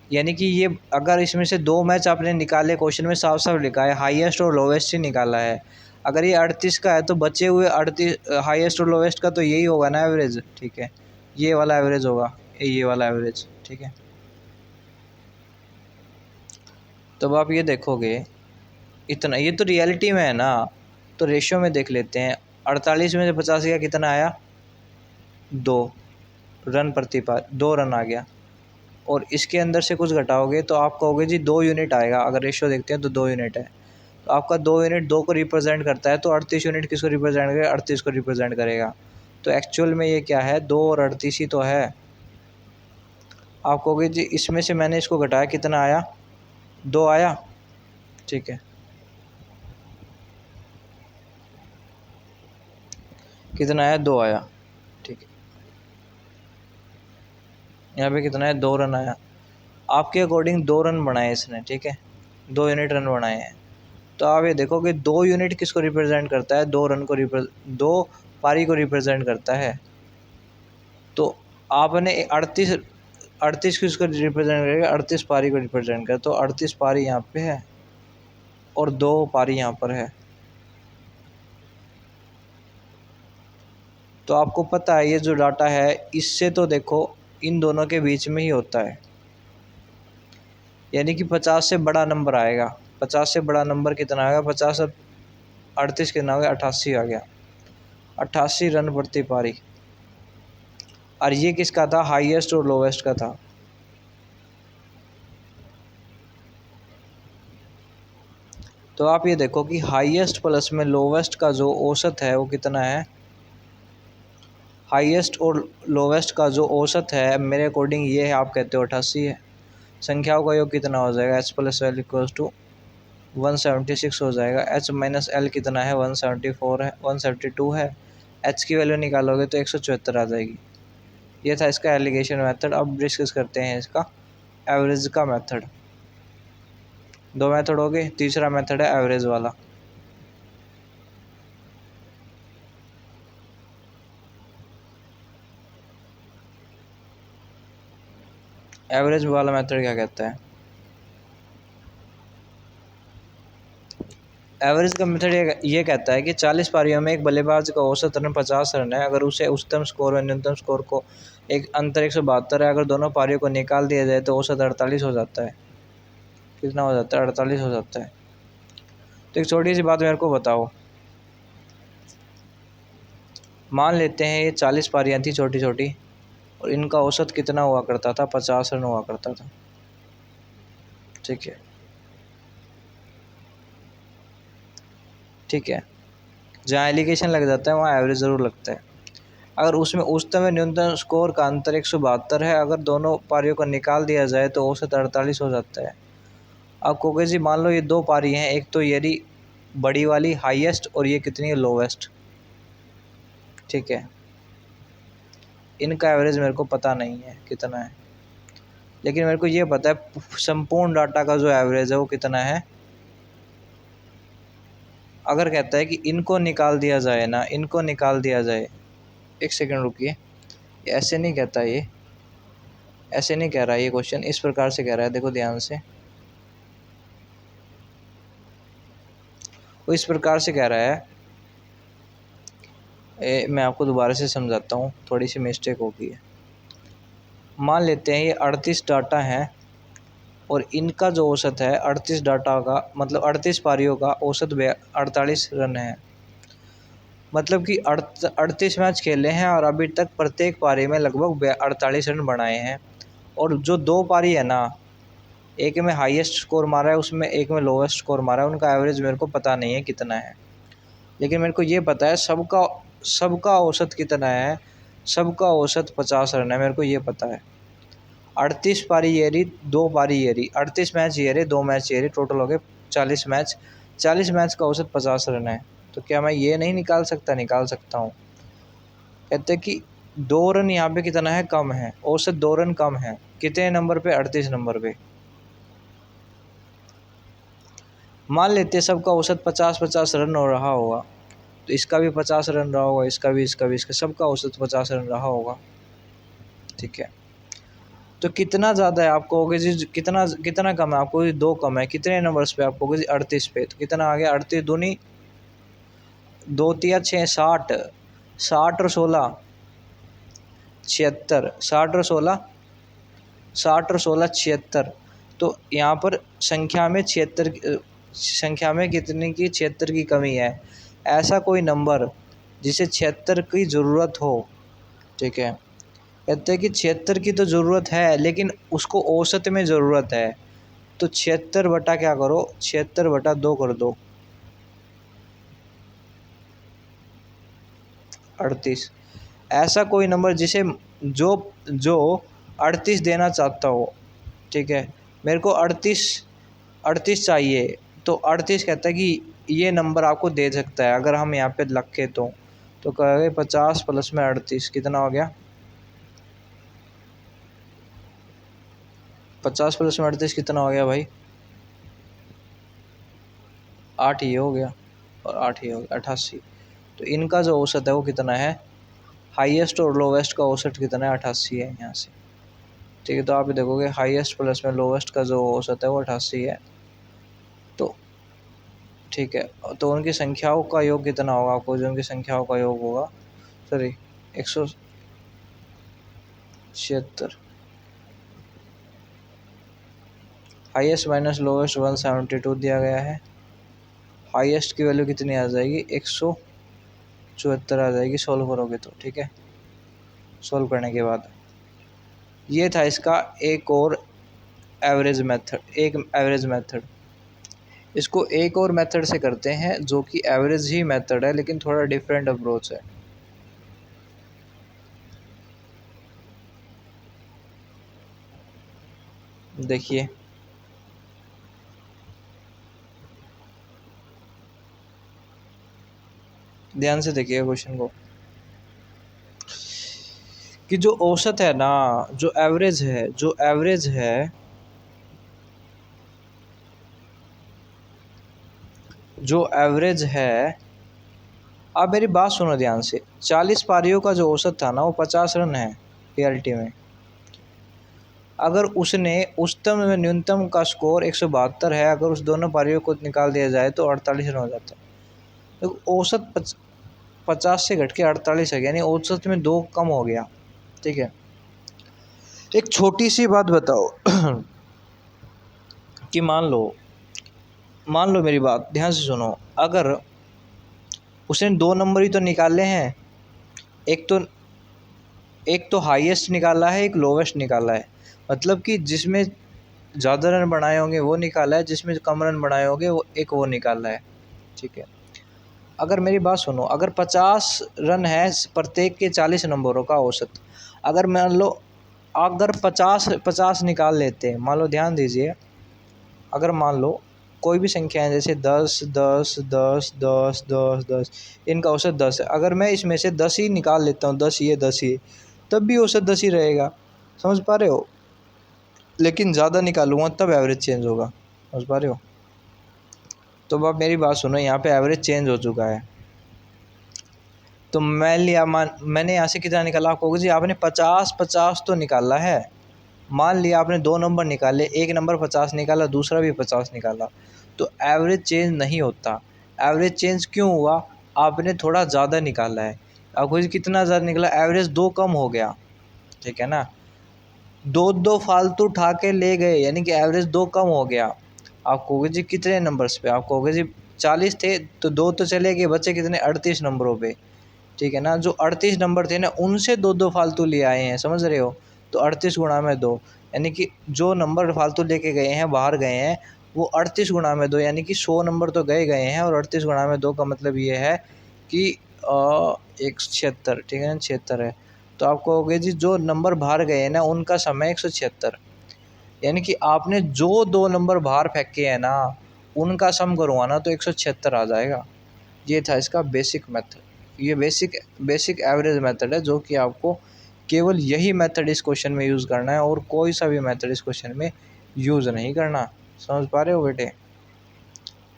यानी कि ये अगर इसमें से 2 मैच आपने निकाले, क्वेश्चन में साफ साफ लिखा है हाईएस्ट और लोवेस्ट ही निकाला है। अगर ये 38 का है तो बचे हुए 38 हाईएस्ट और लोवेस्ट का तो यही होगा ना एवरेज। ठीक है, ये वाला एवरेज होगा, ये वाला एवरेज। ठीक है, तब आप ये देखोगे इतना, ये तो रियलिटी में है ना, तो रेशियो में देख लेते हैं। 48 में से 50 का कितना आया, 2 रन प्रति पार, 2 रन आ गया, और इसके अंदर से कुछ घटाओगे तो आप कहोगे जी 2 यूनिट आएगा। अगर रेशियो देखते हैं तो 2 यूनिट है, तो आपका 2 यूनिट 2 को रिप्रेजेंट करता है, तो 38 यूनिट किसको रिप्रेजेंट करेगा, 38 को रिप्रेजेंट करेगा। तो एक्चुअल में ये क्या है, 2 और 38 ही तो है। आप कहोगे जी इसमें से मैंने इसको घटाया, कितना आया, 2 आया। ठीक है, कितना आया, 2 आया। ठीक है, यहाँ पे कितना है, 2 रन आया। आपके अकॉर्डिंग 2 रन बनाए इसने। ठीक है, 2 यूनिट रन बनाए हैं। तो आप ये देखो कि 2 यूनिट किसको रिप्रेजेंट करता है, 2 रन को 2 पारी को रिप्रेजेंट करता है। तो आपने 38 किसको रिप्रेजेंट करेगा, 38 पारी को रिप्रेजेंट कर, तो 38 पारी यहाँ पे है। और 2 पारी यहाँ पर है। तो आपको पता है ये जो डाटा है इससे तो देखो इन दोनों के बीच में ही होता है, यानी कि 50 से बड़ा नंबर आएगा। 50 से बड़ा नंबर कितना आएगा? 50 और 38 कितना हो गया? 88 आ गया। 88 रन प्रति पारी। और ये किसका था? हाईएस्ट और लोवेस्ट का था। तो आप ये देखो कि हाईएस्ट प्लस में लोवेस्ट का जो औसत है वो कितना है? हाईएस्ट और लोवेस्ट का जो औसत है मेरे अकॉर्डिंग ये है, आप कहते हो 88 है। संख्याओं का योग कितना हो जाएगा? h plus L equals to 176 हो जाएगा। h माइनस एल कितना है? 174 है, 172 है। h की वैल्यू निकालोगे तो 174 आ जाएगी। ये था इसका एलिगेशन मेथड। अब डिस्कस करते हैं इसका एवरेज का मेथड। 2 मेथड हो गए, तीसरा मेथड है एवरेज वाला। एवरेज वाला मेथड क्या कहता है? एवरेज का मेथड ये कहता है कि 40 पारियों में एक बल्लेबाज का औसत रन 50 रन है। अगर उसे उच्चतम स्कोर और न्यूनतम स्कोर को एक अंतर 172 है। अगर दोनों पारियों को निकाल दिया जाए तो औसत 48 हो जाता है। कितना हो जाता है? 48 हो जाता है। तो एक छोटी सी बात मेरे को बताओ, मान लेते हैं ये 40 पारियाँ थी छोटी छोटी और इनका औसत कितना हुआ करता था? 50 रन हुआ करता था। ठीक है, ठीक है। जहाँ एलिगेशन लग जाता है वहाँ एवरेज ज़रूर लगता है। अगर उसमें उच्चतम न्यूनतम स्कोर का अंतर 172 है। अगर दोनों पारियों को निकाल दिया जाए तो औसत 48 हो जाता है। अब कहोगे जी मान लो ये 2 पारी हैं, एक तो ये बड़ी वाली हाईएस्ट और ये कितनी है? लोवेस्ट। ठीक है, इनका एवरेज मेरे को पता नहीं है कितना है, लेकिन मेरे को ये पता है संपूर्ण डाटा का जो एवरेज है वो कितना है। अगर कहता है कि इनको निकाल दिया जाए ना, इनको निकाल दिया जाए, एक सेकंड रुकिए, ऐसे नहीं कहता ये, ऐसे नहीं कह रहा ये क्वेश्चन, इस प्रकार से कह रहा है, देखो ध्यान से। वो इस प्रकार से कह रहा है, मैं आपको दोबारा से समझाता हूँ, थोड़ी सी मिस्टेक हो गई है। मान लेते हैं ये 38 डाटा हैं और इनका जो औसत है 38 डाटा का मतलब 38 पारियों का औसत 48 रन है। मतलब कि 38 मैच खेले हैं और अभी तक प्रत्येक पारी में लगभग 48 रन बनाए हैं। और जो 2 पारी है ना, एक में हाईएस्ट स्कोर मारा है, उसमें एक में लोवेस्ट स्कोर मारा है, उनका एवरेज मेरे को पता नहीं है कितना है, लेकिन मेरे को ये पता है सबका औसत कितना है। सबका औसत 50 रन है, मेरे को ये पता है। 38 पारी ये रही, 2 पारी ये रही, 38 मैच ये रहे, 2 मैच ये रहे, टोटल हो गए 40 मैच। 40 मैच का औसत 50 रन है। तो क्या मैं ये नहीं निकाल सकता? निकाल सकता हूँ। कहते हैं कि 2 रन यहाँ पे कितना है? कम है। औसत 2 रन कम है। कितने नंबर पे? 38 नंबर पे। मान लेते हैं सबका औसत 50-50 रन हो रहा होगा, तो इसका भी 50 रन रहा होगा, इसका भी, इसका सबका औसत 50 रन रहा होगा। ठीक है, तो कितना ज़्यादा है? आप कहोगे जी कितना कितना कम है? आपको 2 कम है। कितने नंबर्स पे? आप कहोगे जी 38 पे। तो कितना आ गया? 38 दूनी 2 तिया 6, 60, 60 और 16 76, 60 और 16 60 और 16 76। तो यहाँ पर संख्या में 76 संख्या में कितने की? 76 की कमी है। ऐसा कोई नंबर जिसे 76 की ज़रूरत हो। ठीक है, कहते हैं कि 76 की तो ज़रूरत है लेकिन उसको औसत में ज़रूरत है। तो 76 बटा क्या करो? 76 बटा 2 कर दो, 38। ऐसा कोई नंबर जिसे जो जो 38 देना चाहता हो। ठीक है, मेरे को 38 चाहिए, तो 38 कहता है कि ये नंबर आपको दे सकता है। अगर हम यहाँ पे रखें तो कहेंगे 50 प्लस में 38 कितना हो गया? 50 प्लस में 38 कितना हो गया भाई? 8 ये हो गया और 8 ये हो गया, 88। तो इनका जो औसत है वो कितना है? हाईएस्ट और लोवेस्ट का औसत कितना है? 88 है यहाँ से। ठीक है, तो आप देखोगे हाईएस्ट प्लस में लोवेस्ट का जो औसत है वो 88 है। तो ठीक है, तो उनकी संख्याओं का योग कितना होगा, आपको जो उनकी संख्याओं का योग होगा, सॉरी 176, हाईएस्ट माइनस लोवेस्ट 172 दिया गया है। हाईएस्ट की वैल्यू कितनी आ जाएगी, 174 आ जाएगी सॉल्व करोगे तो। ठीक है, सॉल्व करने के बाद ये था इसका एक और एवरेज मेथड, एक एवरेज मेथड। इसको एक और मेथड से करते हैं जो कि एवरेज ही मेथड है लेकिन थोड़ा डिफरेंट अप्रोच है। देखिए ध्यान से देखिए क्वेश्चन को, कि जो औसत है ना, जो एवरेज है, जो एवरेज है, जो एवरेज है, आप मेरी बात सुनो ध्यान से। 40 पारियों का जो औसत था ना वो 50 रन है पीएलटी में। अगर उसने उच्चतम व न्यूनतम का स्कोर 172 है, अगर उस दोनों पारियों को निकाल दिया जाए तो 48 रन हो जाता है। तो औसत 50 से घट के 48 है, यानी औसत में 2 कम हो गया। ठीक है, एक छोटी सी बात बताओ कि मान लो मेरी बात ध्यान से सुनो, अगर उसने 2 नंबर ही तो निकाले हैं, एक तो हाईएस्ट निकाला है, एक लोवेस्ट निकाला है, मतलब कि जिसमें ज़्यादा रन बनाए होंगे वो निकाला है, जिसमें कम रन बनाए होंगे वो निकाला है। ठीक है, अगर मेरी बात सुनो, अगर 50 रन है प्रत्येक के 40 नंबरों का औसत, अगर मान लो अगर 50 निकाल लेते हैं, मान लो ध्यान दीजिए, अगर मान लो कोई भी संख्या है जैसे 10 10 10 10 10 10, इनका औसत 10 है, अगर मैं इसमें से 10 ही निकाल लेता हूँ, 10 ये 10 ही, तब भी औसत 10 ही रहेगा। समझ पा रहे हो, लेकिन ज़्यादा निकालूंगा तब एवरेज चेंज होगा। समझ पा रहे हो, तो अब आप मेरी बात सुनो, यहाँ पे एवरेज चेंज हो चुका है। तो मैंने यहाँ से कितना निकाला, आप कहोगे जी आपने 50 तो निकाला है। मान लिया आपने 2 नंबर निकाले, एक नंबर 50 निकाला, दूसरा भी 50 निकाला, तो एवरेज चेंज नहीं होता। एवरेज चेंज क्यों हुआ, आपने थोड़ा ज़्यादा निकाला है। आपको कितना ज़्यादा निकला, एवरेज 2 कम हो गया। ठीक है ना, 2 फालतू उठा के ले गए, यानी कि एवरेज 2 कम हो गया। आप कहोगे जी कितने नंबर्स पे, आप कहोगे जी 40 थे तो 2 तो चले गए, बचे कितने, 38 नंबरों पे। ठीक है ना, जो 38 नंबर थे ना उनसे 2 फालतू ले आए हैं, समझ रहे हो। तो 38 गुणा में 2, यानी कि जो नंबर फालतू लेके गए हैं, बाहर गए हैं, वो 38 गुणा में 2, यानी कि 100 नंबर तो गए हैं, और 38 गुणा में 2 का मतलब ये है कि 176। ठीक है ना, 76 है। तो आप कहोगे जी जो नंबर बाहर गए हैं ना उनका समय 176, यानी कि आपने जो 2 नंबर बाहर फेंके हैं ना उनका सम करूँगा ना तो 176 आ जाएगा। ये था इसका बेसिक मेथड। ये बेसिक एवरेज मेथड है, जो कि आपको केवल यही मेथड इस क्वेश्चन में यूज़ करना है और कोई सा भी मेथड इस क्वेश्चन में यूज़ नहीं करना। समझ पा रहे हो बेटे।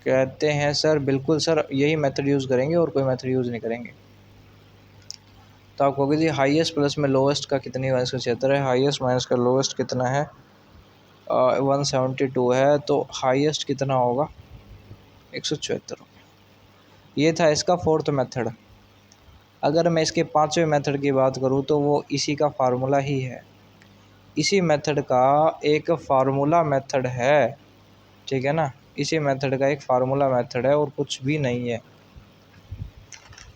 कहते हैं सर बिल्कुल सर, यही मेथड यूज़ करेंगे और कोई मेथड यूज़ नहीं करेंगे। तो आप कहोगे जी हाईएस्ट प्लस में लोवेस्ट का कितनी 176 है, हाईएस्ट माइनस का लोवेस्ट कितना है, 172 है, तो हाईएस्ट कितना होगा, 174। ये था इसका फोर्थ मेथड। अगर मैं इसके 5वें मेथड की बात करूँ तो वो इसी का फार्मूला ही है, इसी मेथड का एक फार्मूला मेथड है। ठीक है ना, इसी मेथड का एक फार्मूला मेथड है और कुछ भी नहीं है,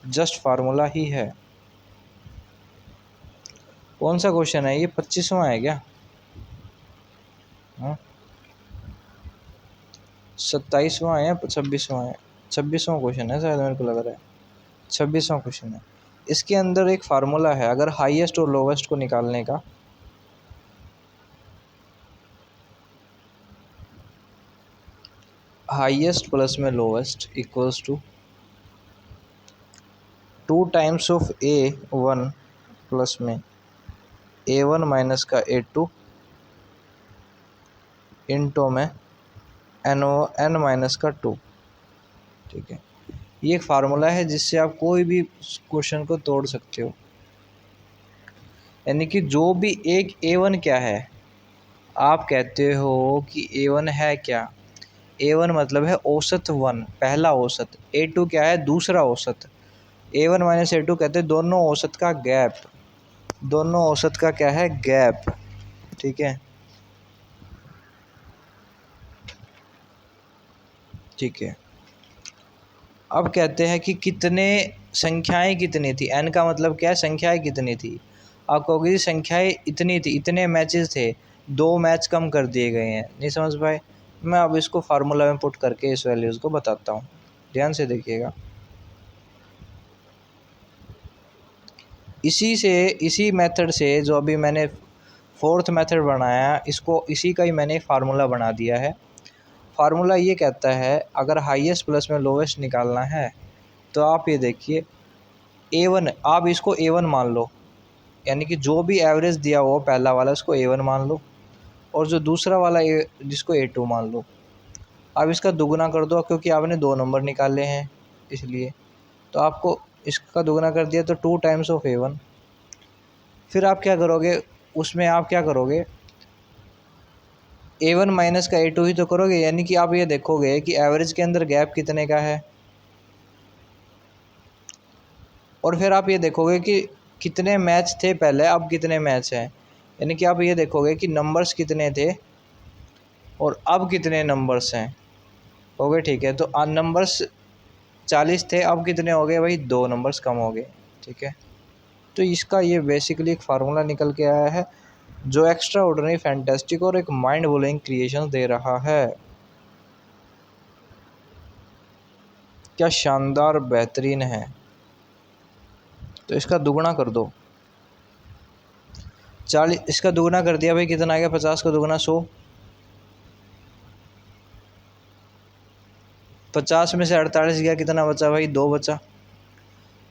जस्ट फार्मूला ही है। कौन सा क्वेश्चन है ये, 25वां है क्या, 27वां है या 26वां है, 26वां क्वेश्चन है शायद, मेरे को लग रहा है 26वां क्वेश्चन है। इसके अंदर एक फार्मूला है, अगर हाईएस्ट और लोवेस्ट को निकालने का, हाईएस्ट प्लस में lowest equals to 2 times of A1 plus में A1 माइनस का A2 इंटो में N माइनस का 2। ठीक है, ये एक फार्मूला है जिससे आप कोई भी क्वेश्चन को तोड़ सकते हो। यानी कि जो भी एक A1 क्या है, आप कहते हो कि A1 है क्या, A1 मतलब है औसत 1, पहला औसत। A2 क्या है, दूसरा औसत। A1 माइनस A2 कहते हैं दोनों औसत का गैप, दोनों औसत का क्या है, गैप। ठीक है, ठीक है। अब कहते हैं कि कितने संख्याएं कितनी थी, n का मतलब क्या है, संख्याएं कितनी थी। आप कहोगे संख्याएं इतनी थी, इतने मैचेस थे, 2 मैच कम कर दिए गए हैं। नहीं समझ पाए? मैं अब इसको फार्मूला में पुट करके इस वैल्यूज़ को बताता हूँ, ध्यान से देखिएगा। इसी मेथड से जो अभी मैंने फोर्थ मेथड बनाया, इसको इसी का ही मैंने फार्मूला बना दिया है। फार्मूला ये कहता है अगर हाईएस्ट प्लस में लोवेस्ट निकालना है तो आप ये देखिए A1, आप इसको A1 मान लो, यानी कि जो भी एवरेज दिया हो पहला वाला उसको A1 मान लो, और जो दूसरा वाला जिसको A2 मान लो। अब इसका दुगुना कर दो, क्योंकि आपने 2 नंबर निकाले हैं इसलिए, तो आपको इसका दुगुना कर दिया तो 2 टाइम्स ऑफ A1। फिर आप क्या करोगे, उसमें आप क्या करोगे, A1 माइनस का A2 ही तो करोगे, यानी कि आप ये देखोगे कि एवरेज के अंदर गैप कितने का है, और फिर आप ये देखोगे कि कितने मैच थे पहले, अब कितने मैच हैं। यानी कि आप ये देखोगे कि नंबर्स कितने थे और अब कितने नंबर्स हैं। हो गए, ठीक है। तो नंबर्स 40 थे, अब कितने हो गए भाई, 2 नंबर्स कम हो गए। ठीक है, तो इसका ये बेसिकली एक फार्मूला निकल के आया है जो एक्स्ट्रा ऑर्डिनरी, फैंटास्टिक और एक माइंड ब्लोइंग क्रिएशन दे रहा है। क्या शानदार, बेहतरीन है। तो इसका दुगुना कर दो, 40, इसका दुगुना कर दिया भाई, कितना आ गया, 50 का दुगुना 100। 50 में से 48 गया, कितना बचा भाई, 2 बचा।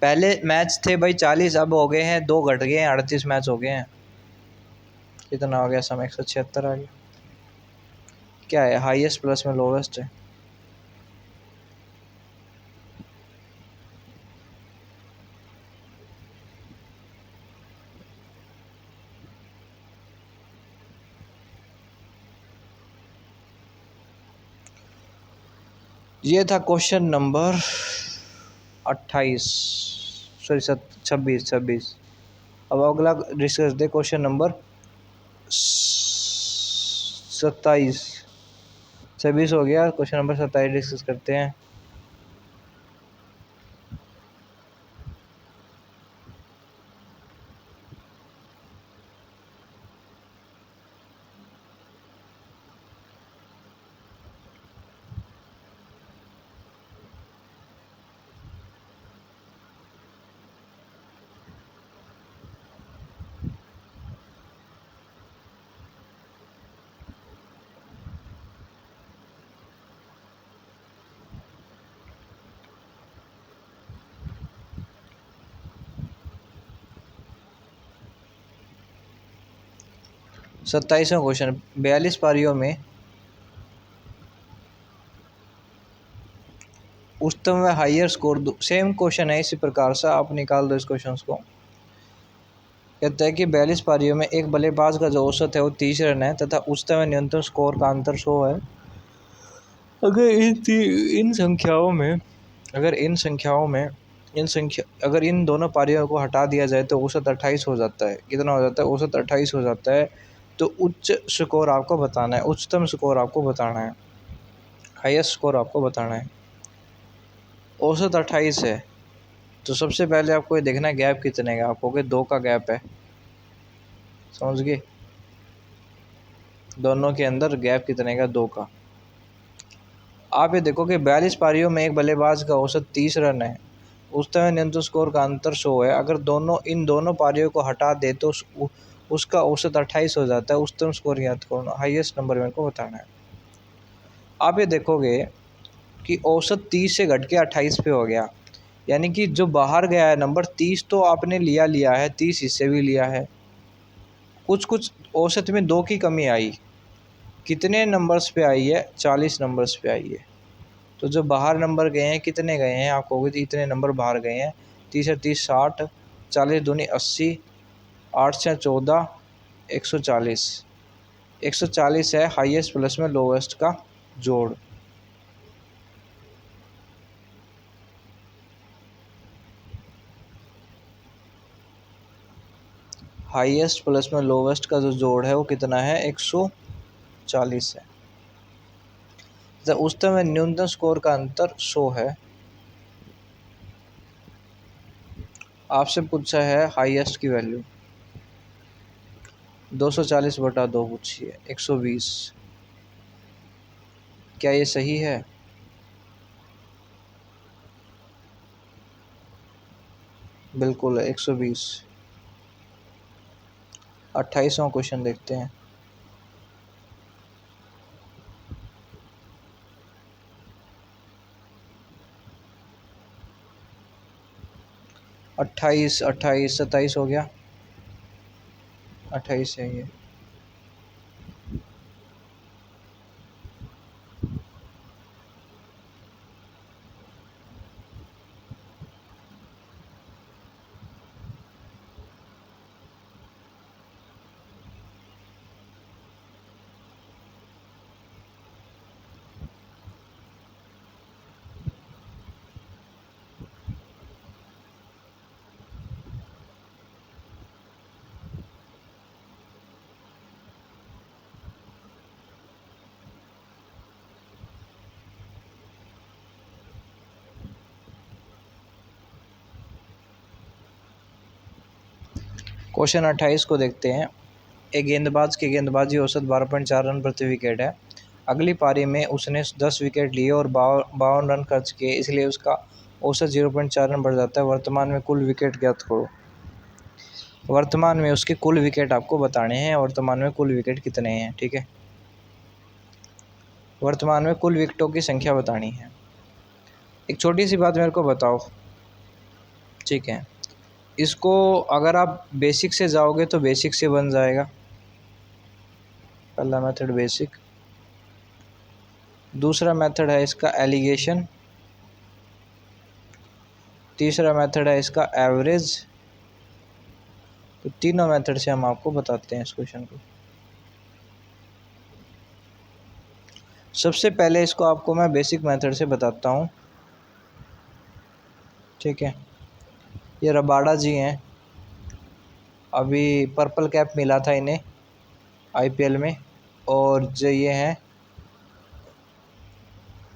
पहले मैच थे भाई 40, अब हो गए हैं 2, घट गए हैं, 38 मैच हो गए हैं। कितना हो गया, समय 176 आ गया। क्या है, हाईएस्ट प्लस में लोवेस्ट है। ये था क्वेश्चन नंबर 28, सॉरी 26। अब अगला डिस्कस दे क्वेश्चन नंबर 27। 26 हो गया, क्वेश्चन नंबर 27 डिस्कस करते हैं। सत्ताईसवां क्वेश्चन, 42 पारियों में उच्चतम व हाइयर स्कोर, सेम क्वेश्चन है, इसी प्रकार से आप निकाल दो इस क्वेश्चन को। कहता है कि 42 पारियों में एक बल्लेबाज का जो औसत है वो 30 रन है तथा उच्चतम व न्यूनतम स्कोर का अंतर 100 है। अगर इन संख्याओं में अगर इन दोनों पारियों को हटा दिया जाए तो औसत 28 हो जाता है। कितना हो जाता है, औसत 28 हो जाता है। तो उच्च स्कोर आपको बताना है, उच्चतम स्कोर आपको बताना है, हाईएस्ट स्कोर आपको बताना है। औसत 28 है, तो सबसे पहले आपको ये देखना है गैप कितने का। आप कहोगे 2 का गैप है, समझ गए, दोनों के अंदर गैप कितने का, 2 का। आप ये देखो कि 42 पारियों में एक बल्लेबाज का औसत 30 रन है, उच्चतम न्यूनतम स्कोर का अंतर 100 है। अगर इन दोनों पारियों को हटा दे तो उसका औसत 28 हो जाता है। उच्चतम स्कोर याद करो, हाईएस्ट नंबर मेरे को बताना है। आप ये देखोगे कि औसत 30 से घट के 28 पे हो गया, यानी कि जो बाहर गया है नंबर 30 तो आपने लिया है, 30 इससे भी लिया है। कुछ औसत में 2 की कमी आई, कितने नंबर्स पे आई है, 40 नंबर्स पे आई है। तो जो बाहर नंबर गए हैं कितने गए हैं, आप कहोगे इतने नंबर बाहर गए हैं, 30 और 30 60, 40 दूनी 80, 8 से 14, 140। 140 है हाईएस्ट प्लस में लोवेस्ट का जोड़। हाईएस्ट प्लस में लोवेस्ट का जो जोड़ है वो कितना है, 140 है। जब उच्चतम में न्यूनतम स्कोर का अंतर 100 है। आपसे पूछा है हाईएस्ट की वैल्यू 240/2 पूछी है, 120। क्या ये सही है? बिल्कुल है, 120। 28वां क्वेश्चन देखते हैं। अट्ठाईस, 27 हो गया, 28 है ये। क्वेश्चन 28 को देखते हैं। एक गेंदबाज की गेंदबाजी औसत 12.4 रन प्रति विकेट है। अगली पारी में उसने 10 विकेट लिए और 52 रन खर्च किए, इसलिए उसका औसत 0.4 रन बढ़ जाता है। वर्तमान में कुल विकेट ज्ञात करो। वर्तमान में उसके कुल विकेट आपको बताने हैं। वर्तमान में कुल विकेट कितने हैं, ठीक है। वर्तमान में कुल विकेटों की संख्या बतानी है। एक छोटी सी बात मेरे को बताओ, ठीक है। इसको अगर आप बेसिक से जाओगे तो बेसिक से बन जाएगा। पहला मेथड बेसिक, दूसरा मेथड है इसका एलिगेशन, तीसरा मेथड है इसका एवरेज। तो तीनों मेथड से हम आपको बताते हैं इस क्वेश्चन को। सबसे पहले इसको आपको मैं बेसिक मेथड से बताता हूँ, ठीक है। ये रबाडा जी हैं, अभी पर्पल कैप मिला था इन्हें आईपीएल में। और जो ये हैं,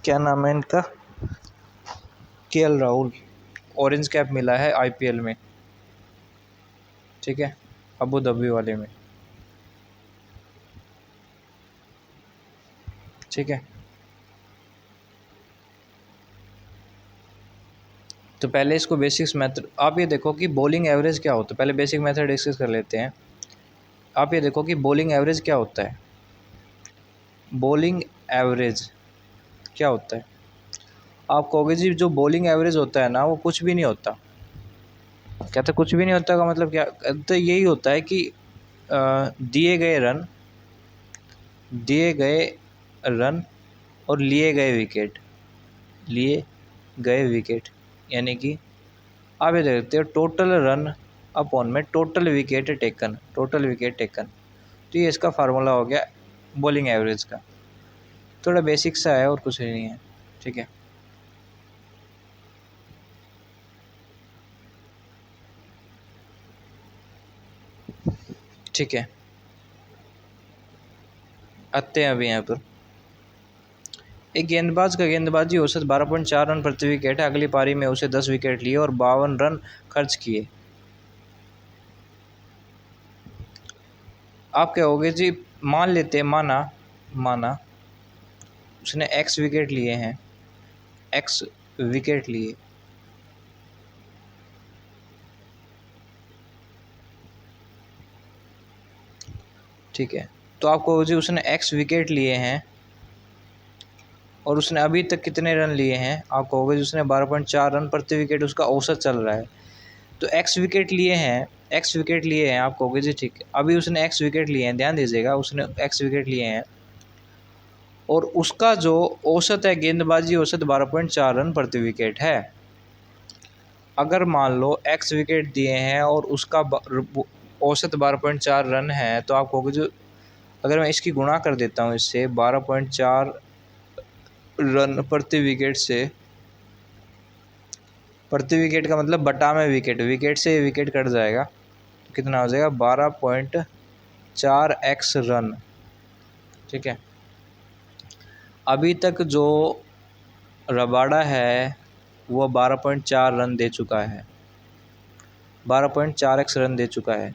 क्या नाम है इनका, केएल राहुल, ऑरेंज कैप मिला है आईपीएल में, ठीक है, अबू धाबी वाले में, ठीक है। तो पहले इसको बेसिक्स मेथड, आप ये देखो कि बॉलिंग एवरेज क्या होता है। पहले बेसिक मेथड डिस्कस कर लेते हैं। आप ये देखो कि बॉलिंग एवरेज क्या होता है। बॉलिंग एवरेज क्या होता है? आप कहोगे जी जो बॉलिंग एवरेज होता है ना, वो कुछ भी नहीं होता। कहते कुछ भी नहीं होता का मतलब क्या? तो यही होता है कि दिए गए रन और लिए गए विकेट, यानी कि आप ये देखते हो टोटल रन अपॉन में टोटल विकेट टेकन। तो ये इसका फार्मूला हो गया बॉलिंग एवरेज का। थोड़ा बेसिक सा है और कुछ नहीं है, ठीक है। ठीक है, आते हैं अभी यहाँ पर। एक गेंदबाज का गेंदबाजी औसत 12.4 रन प्रति विकेट है। अगली पारी में उसे 10 विकेट लिए और 52 रन खर्च किए। आप क्या होगे जी, मान लेते हैं, माना उसने एक्स विकेट लिए हैं, एक्स विकेट लिए, ठीक है। तो आपको जी उसने एक्स विकेट लिए हैं और उसने अभी तक कितने रन लिए हैं। आप कहोगे जी उसने 12.4 रन प्रति विकेट उसका औसत चल रहा है। तो एक्स विकेट लिए हैं, आप कहोगे जी ठीक है। अभी उसने एक्स विकेट लिए हैं, ध्यान दीजिएगा, उसने एक्स विकेट लिए हैं और उसका जो औसत है गेंदबाजी औसत 12.4 रन प्रति विकेट है। अगर मान लो एक्स विकेट दिए हैं और उसका औसत 12.4 रन है, तो आप कहोगे जो, अगर मैं इसकी गुणा कर देता हूँ इससे 12.4 रन प्रति विकेट से, प्रति विकेट का मतलब बटा में विकेट से विकेट कट जाएगा, कितना हो जाएगा 12.4x रन। ठीक है, अभी तक जो रबाडा है वो 12.4 रन दे चुका है, 12.4x रन दे चुका है,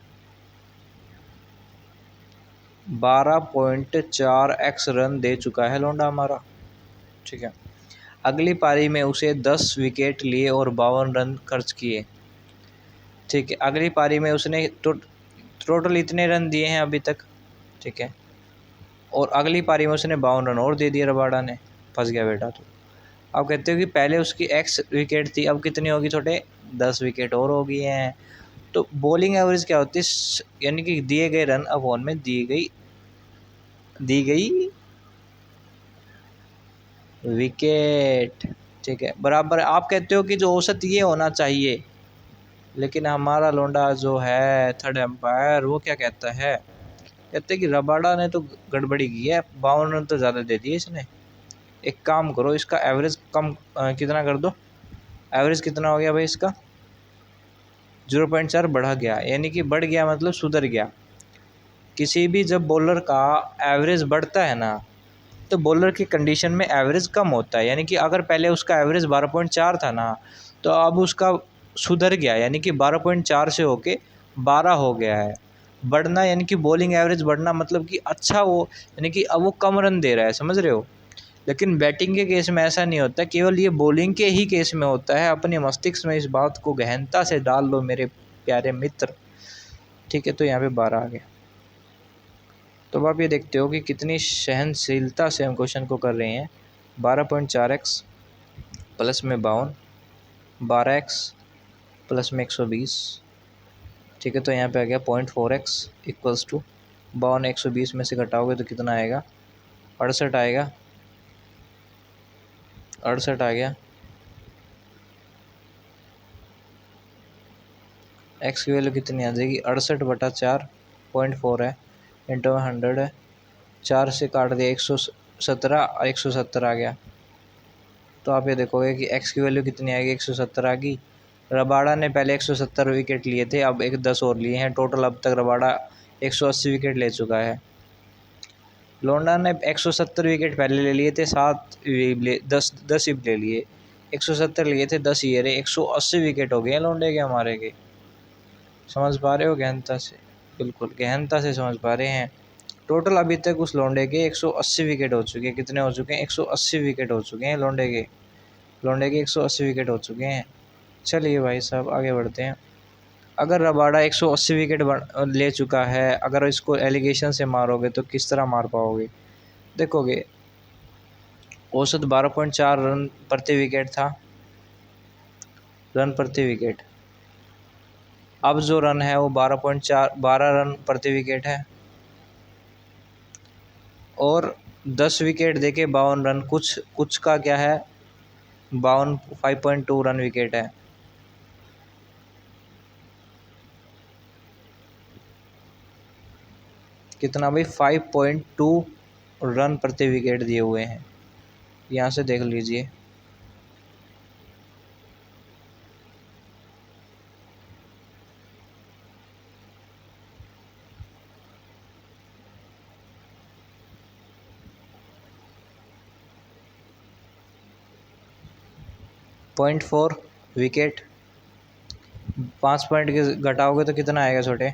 12.4x रन दे चुका है लौंडा हमारा। ठीक है, अगली पारी में उसे 10 विकेट लिए और 52 रन खर्च किए। ठीक है, अगली पारी में उसने टोटल इतने रन दिए हैं अभी तक। ठीक है, और अगली पारी में उसने 52 रन और दे दिए रबाडा ने। फंस गया बेटा तो। अब कहते हो कि पहले उसकी एक्स विकेट थी, अब कितनी होगी छोटे, 10 विकेट और हो गई हैं। तो बॉलिंग एवरेज क्या होती है, यानी कि दिए गए रन अपॉन में दी गई विकेट। ठीक है, बराबर। आप कहते हो कि जो औसत ये होना चाहिए, लेकिन हमारा लोंडा जो है थर्ड एम्पायर वो क्या कहता है, कहते हैं कि रबाडा ने तो गड़बड़ी की है, 52 रन तो ज़्यादा दे दिए इसने। एक काम करो, इसका एवरेज कम कितना कर दो। एवरेज कितना हो गया भाई इसका, 0.4 बढ़ा गया, यानी कि बढ़ गया मतलब सुधर गया। किसी भी जब बॉलर का एवरेज बढ़ता है ना, तो बॉलर की कंडीशन में एवरेज कम होता है। यानी कि अगर पहले उसका एवरेज 12.4 था ना, तो अब उसका सुधर गया, यानी कि 12.4 से होके 12 हो गया है। बढ़ना यानी कि बॉलिंग एवरेज बढ़ना मतलब कि अच्छा वो, यानी कि अब वो कम रन दे रहा है, समझ रहे हो। लेकिन बैटिंग के केस में ऐसा नहीं होता, केवल ये बॉलिंग के ही केस में होता है। अपने मस्तिष्क में इस बात को गहनता से डाल लो मेरे प्यारे मित्र। ठीक है, तो यहाँ पे 12 आ गया। तो अब आप ये देखते हो कि कितनी सहनशीलता से हम क्वेश्चन को कर रहे हैं। 12.4x प्लस में 52, 12x प्लस में 120। ठीक है, तो यहाँ पे आ गया 0.4x इक्वल्स टू 52 120 में से घटाओगे तो कितना आएगा, 68 आएगा, 68 आ गया। एक्स की वैल्यू कितनी आ जाएगी, 68/4 0.4 है, इंटू 100 है, 4 से काट दिया 117 और 170 आ गया। तो आप ये देखोगे कि एक्स की वैल्यू कितनी आएगी, 170 आ गई। रबाडा ने पहले 170 विकेट लिए थे, अब 10 और लिए हैं। टोटल अब तक रबाडा 180 विकेट ले चुका है। लोंडा ने 170 विकेट पहले ले लिए थे, 10 ले लिए, 170 लिए थे, 10 ये रहे, 180 विकेट हो गए हैं लोंडे के हमारे के। समझ पा रहे हो गहनता से, बिल्कुल गहनता से समझ पा रहे हैं। टोटल अभी तक उस लोंडे के 180 विकेट हो चुके हैं। कितने हो चुके हैं, 180 विकेट हो चुके हैं लोंडे के। 180 विकेट हो चुके हैं। चलिए भाई साहब आगे बढ़ते हैं। अगर रबाडा 180 विकेट ले चुका है, अगर इसको एलिगेशन से मारोगे तो किस तरह मार पाओगे, देखोगे औसत 12.4 रन प्रति विकेट था, रन प्रति विकेट। अब जो रन है वो 12 रन प्रति विकेट है, और 10 विकेट देके 52 रन, कुछ का क्या है 5.2 रन विकेट है। कितना भाई, 5.2 रन प्रति विकेट दिए हुए हैं, यहाँ से देख लीजिए। .4 विकेट, 5 पॉइंट के घटाओगे तो कितना आएगा छोटे,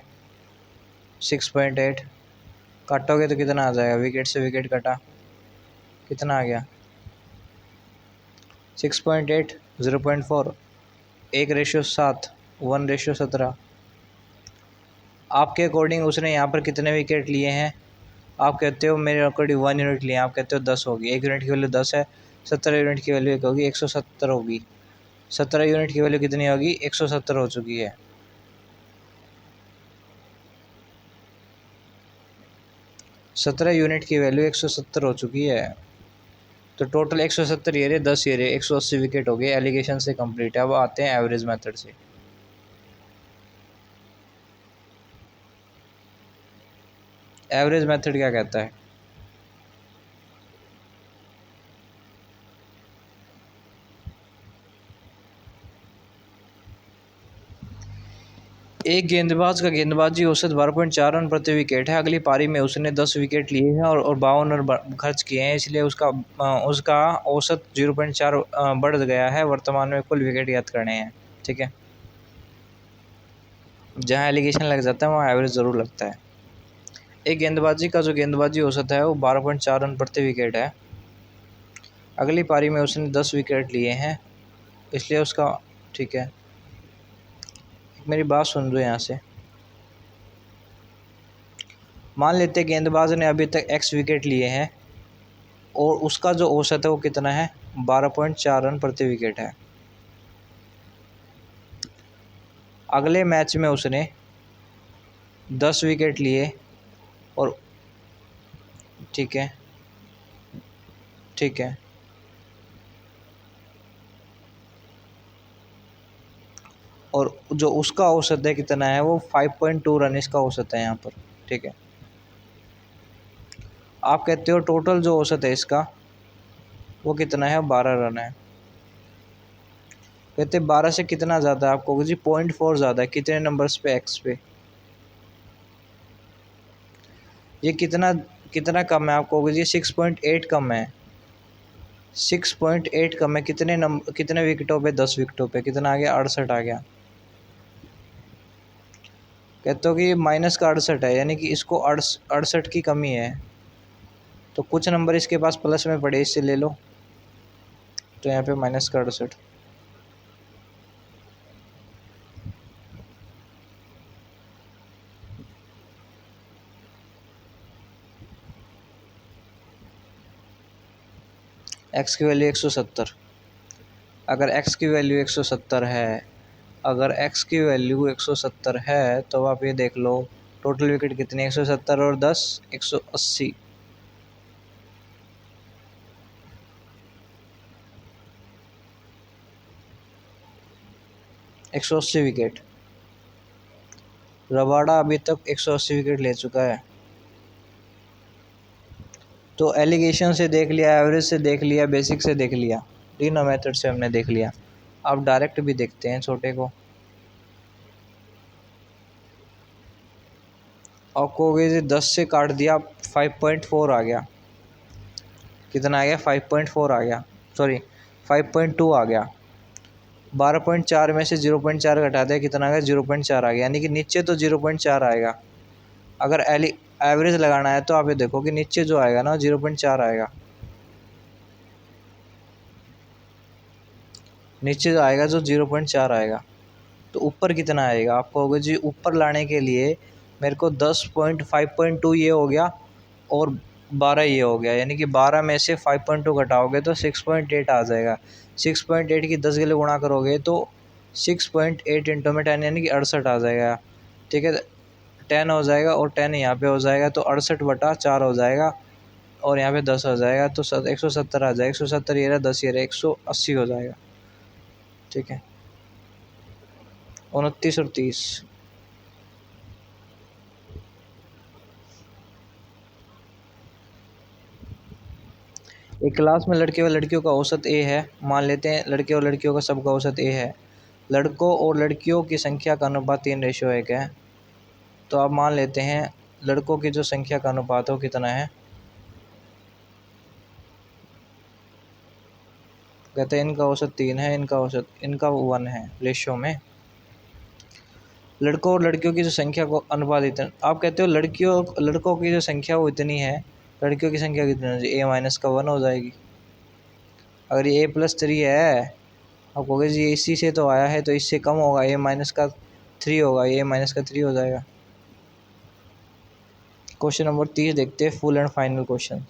6.8। काटोगे तो कितना आ जाएगा, विकेट से विकेट कटा कितना आ गया 6.8, 0.4, 1/7, 1/17। आपके अकॉर्डिंग उसने यहाँ पर कितने विकेट लिए हैं, आप कहते हो मेरे अकॉर्डिंग 1 यूनिट लिए, आप कहते हो 10 होगी। 1 यूनिट की वैल्यू 10 है, 17 यूनिट की वैल्यू एक होगी, 170 होगी। 17 यूनिट की वैल्यू कितनी होगी, 170 हो चुकी है। 17 यूनिट की वैल्यू 170 हो चुकी है। तो टोटल 170 ये रहे, 10 ये रहे, 180 विकेट हो गए। एलिगेशन से कंप्लीट है। अब आते हैं एवरेज मेथड से। एवरेज मेथड क्या कहता है, एक गेंदबाज का गेंदबाजी औसत 12.4 रन प्रति विकेट है। अगली पारी में उसने 10 विकेट लिए हैं और 52 रन खर्च किए हैं, इसलिए उसका औसत 0.4 बढ़ गया है। वर्तमान में कुल विकेट याद करने हैं। ठीक है, जहाँ एलिगेशन लग जाता है वहाँ एवरेज ज़रूर लगता है। एक गेंदबाजी का जो गेंदबाजी औसत है वो 12.4 रन प्रति विकेट है। अगली पारी में उसने 10 विकेट लिए हैं, इसलिए उसका, ठीक है, मेरी बात सुन लो यहाँ से। मान लेते हैं गेंदबाज ने अभी तक x विकेट लिए हैं और उसका जो औसत है वो कितना है, 12.4 रन प्रति विकेट है। अगले मैच में उसने 10 विकेट लिए और, ठीक है, ठीक है, और जो उसका औसत है कितना है, वो 5.2 रन इसका औसत है यहाँ पर। ठीक है, आप कहते हो टोटल जो औसत है इसका वो कितना है, 12 रन है। कहते 12 से कितना ज़्यादा है, आपको जी 0.4 ज़्यादा है। कितने नंबर्स पे, एक्स पे। ये कितना कितना कम है, आपको जी 6.8 कम है। 6.8 कम है। कितने विकेटों पे, 10 विकेटों पे। कितना आ गया, 68 आ गया। कहते हो कि ये माइनस का 68 है, यानी कि इसको 68 की कमी है। तो कुछ नंबर इसके पास प्लस में पड़े, इससे ले लो, तो यहाँ पे माइनस का 68। एक्स की वैल्यू 170। अगर एक्स की वैल्यू 170 है, अगर एक्स की वैल्यू 170 है तो आप ये देख लो टोटल विकेट कितने, 170 और 10, 180। 180 विकेट। रबाडा अभी तक 180 विकेट ले चुका है। तो एलिगेशन से देख लिया, एवरेज से देख लिया, बेसिक से देख लिया, तीनों मेथड से हमने देख लिया। अब डायरेक्ट भी देखते हैं छोटे को। आपको 10 से काट दिया, 5.4 आ गया। कितना आ गया, 5.4 आ गया, सॉरी 5.2 आ गया। 12.4 में से 0.4 घटा दिया, कितना आ गया, 0.4 आ गया। यानी कि नीचे तो 0.4 आएगा। अगर एवरेज लगाना है तो आप ये देखो कि नीचे जो आएगा ना 0.4 आएगा। नीचे जो आएगा जो 0.4 आएगा, तो ऊपर कितना आएगा। आपको होगा जी ऊपर लाने के लिए मेरे को 10.5.2 ये हो गया और 12 ये हो गया, यानी कि 12 में से 5.2 घटाओगे तो 6.8 आ जाएगा। 6.8 की 10 के लिए गुणा करोगे तो 6.8 इंटू में 10 यानी कि 68 आ जाएगा। ठीक है, 10 हो जाएगा और 10 यहाँ पे हो जाएगा, तो 68/4 हो जाएगा और यहाँ पे 10 हो जाएगा, तो 170 आ जाएगा। 170 ये रहा, 10 ये रहा, 180 हो जाएगा। ठीक है, 29 और 30। एक क्लास में लड़के और लड़कियों का औसत ए है। मान लेते हैं लड़के और लड़कियों का सबका औसत ए है। लड़कों और लड़कियों की संख्या का अनुपात 3:1 है। तो आप मान लेते हैं लड़कों की जो संख्या का अनुपात है वो कितना है। कहते हैं इनका औसत 3 है, इनका 1 है रेशियो में। लड़कों और लड़कियों की जो संख्या को अनुपात इतना, आप कहते हो लड़कों की जो संख्या वो इतनी है, लड़कियों की संख्या कितनी हो जाएगी, a- का 1 हो जाएगी। अगर ये a+3 है, आप कहोगे जी इसी से तो आया है, तो इससे कम होगा, a- का 3 होगा, a- का 3 हो जाएगा। क्वेश्चन नंबर 30 देखते हैं, full and final question,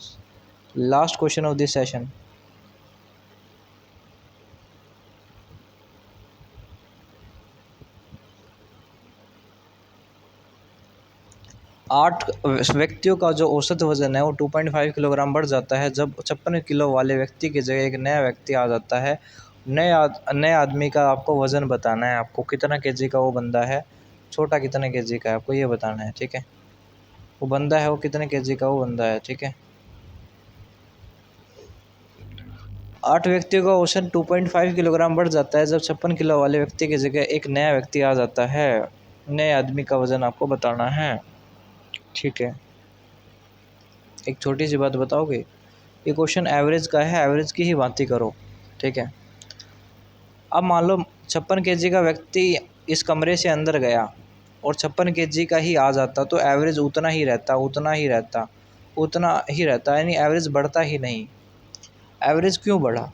last question of this session. 8 व्यक्तियों का जो औसत वजन है वो 2.5 किलोग्राम बढ़ जाता है जब 56 किलो वाले व्यक्ति की जगह एक नया व्यक्ति आ जाता है। नए आदमी का आपको वज़न बताना है, आपको कितना केजी का वो बंदा है, छोटा कितने केजी का है, आपको ये बताना है। ठीक है, वो बंदा है वो कितने केजी का वो बंदा है। ठीक है, 8 व्यक्तियों का औसत 2.5 किलोग्राम बढ़ जाता है जब 56 किलो वाले व्यक्ति की जगह एक नया व्यक्ति आ जाता है। नए आदमी का वज़न आपको बताना है। ठीक है, एक छोटी सी बात बताओगे, ये क्वेश्चन एवरेज का है, एवरेज की ही बातें करो। ठीक है, अब मान लो 56 kg का व्यक्ति इस कमरे से अंदर गया और 56 kg का ही आ जाता, तो एवरेज उतना ही रहता, उतना ही रहता, उतना ही रहता, यानी एवरेज बढ़ता ही नहीं। एवरेज क्यों बढ़ा?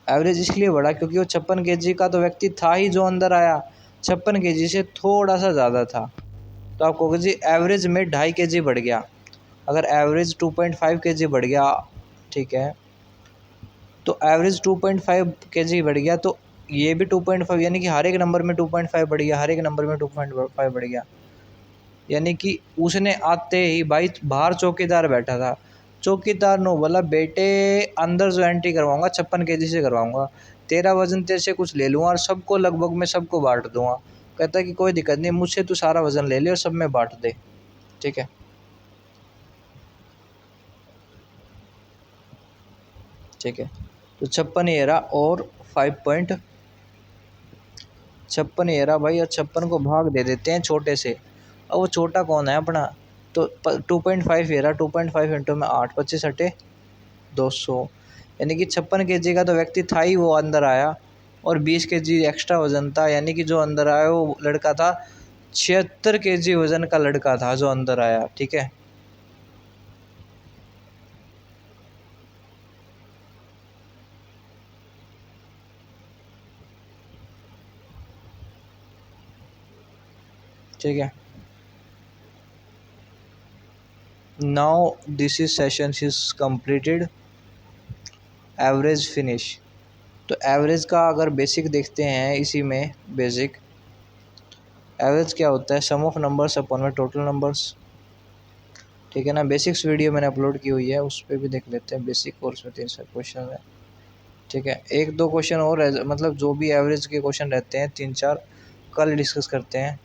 एवरेज इसलिए बढ़ा क्योंकि वो 56 kg का तो व्यक्ति था ही जो अंदर आया, 56 kg से थोड़ा सा ज़्यादा था। तो आप कहोगे जी एवरेज में 2.5 kg बढ़ गया। अगर एवरेज 2.5 kg बढ़ गया, ठीक है, तो एवरेज 2.5 kg बढ़ गया, तो ये भी 2.5, यानी कि हर एक नंबर में 2.5 बढ़ गया, हर एक नंबर में 2.5 बढ़ गया। यानी कि उसने आते ही भाई बाहर चौकीदार बैठा था, चौकीदार ने बोला बेटे अंदर जो एंट्री करवाऊंगा 56 kg से करवाऊंगा, तेरा वजन तेरे से कुछ ले लूँगा और सबको लगभग मैं सबको बांट दूंगा। कहता कि कोई दिक्कत नहीं, मुझसे तू सारा वजन ले ले और सब में बांट दे। ठीक है, ठीक है, तो 56 ये रहा और 5.56 ये रहा भाई, और 56 को भाग दे देते हैं छोटे से। अब वो छोटा कौन है अपना, तो 2.5 ये रहा, 2.5 इंटू में 8, 25×8 = 200। यानी कि 56 kg का तो व्यक्ति था ही, वो अंदर आया और 20 kg एक्स्ट्रा वजन था, यानी कि जो अंदर आया वो लड़का था 76 kg वजन का लड़का था जो अंदर आया। ठीक है, ठीक है। Now this is session is completed, average finish. तो एवरेज का अगर बेसिक देखते हैं, इसी में बेसिक एवरेज क्या होता है, सम ऑफ नंबर्स अपॉन में टोटल नंबर्स। ठीक है ना, बेसिक्स वीडियो मैंने अपलोड की हुई है, उस पर भी देख लेते हैं बेसिक कोर्स में 3 क्वेश्चन है। ठीक है, एक दो क्वेश्चन और मतलब जो भी एवरेज के क्वेश्चन रहते हैं 3-4 कल डिस्कस करते हैं।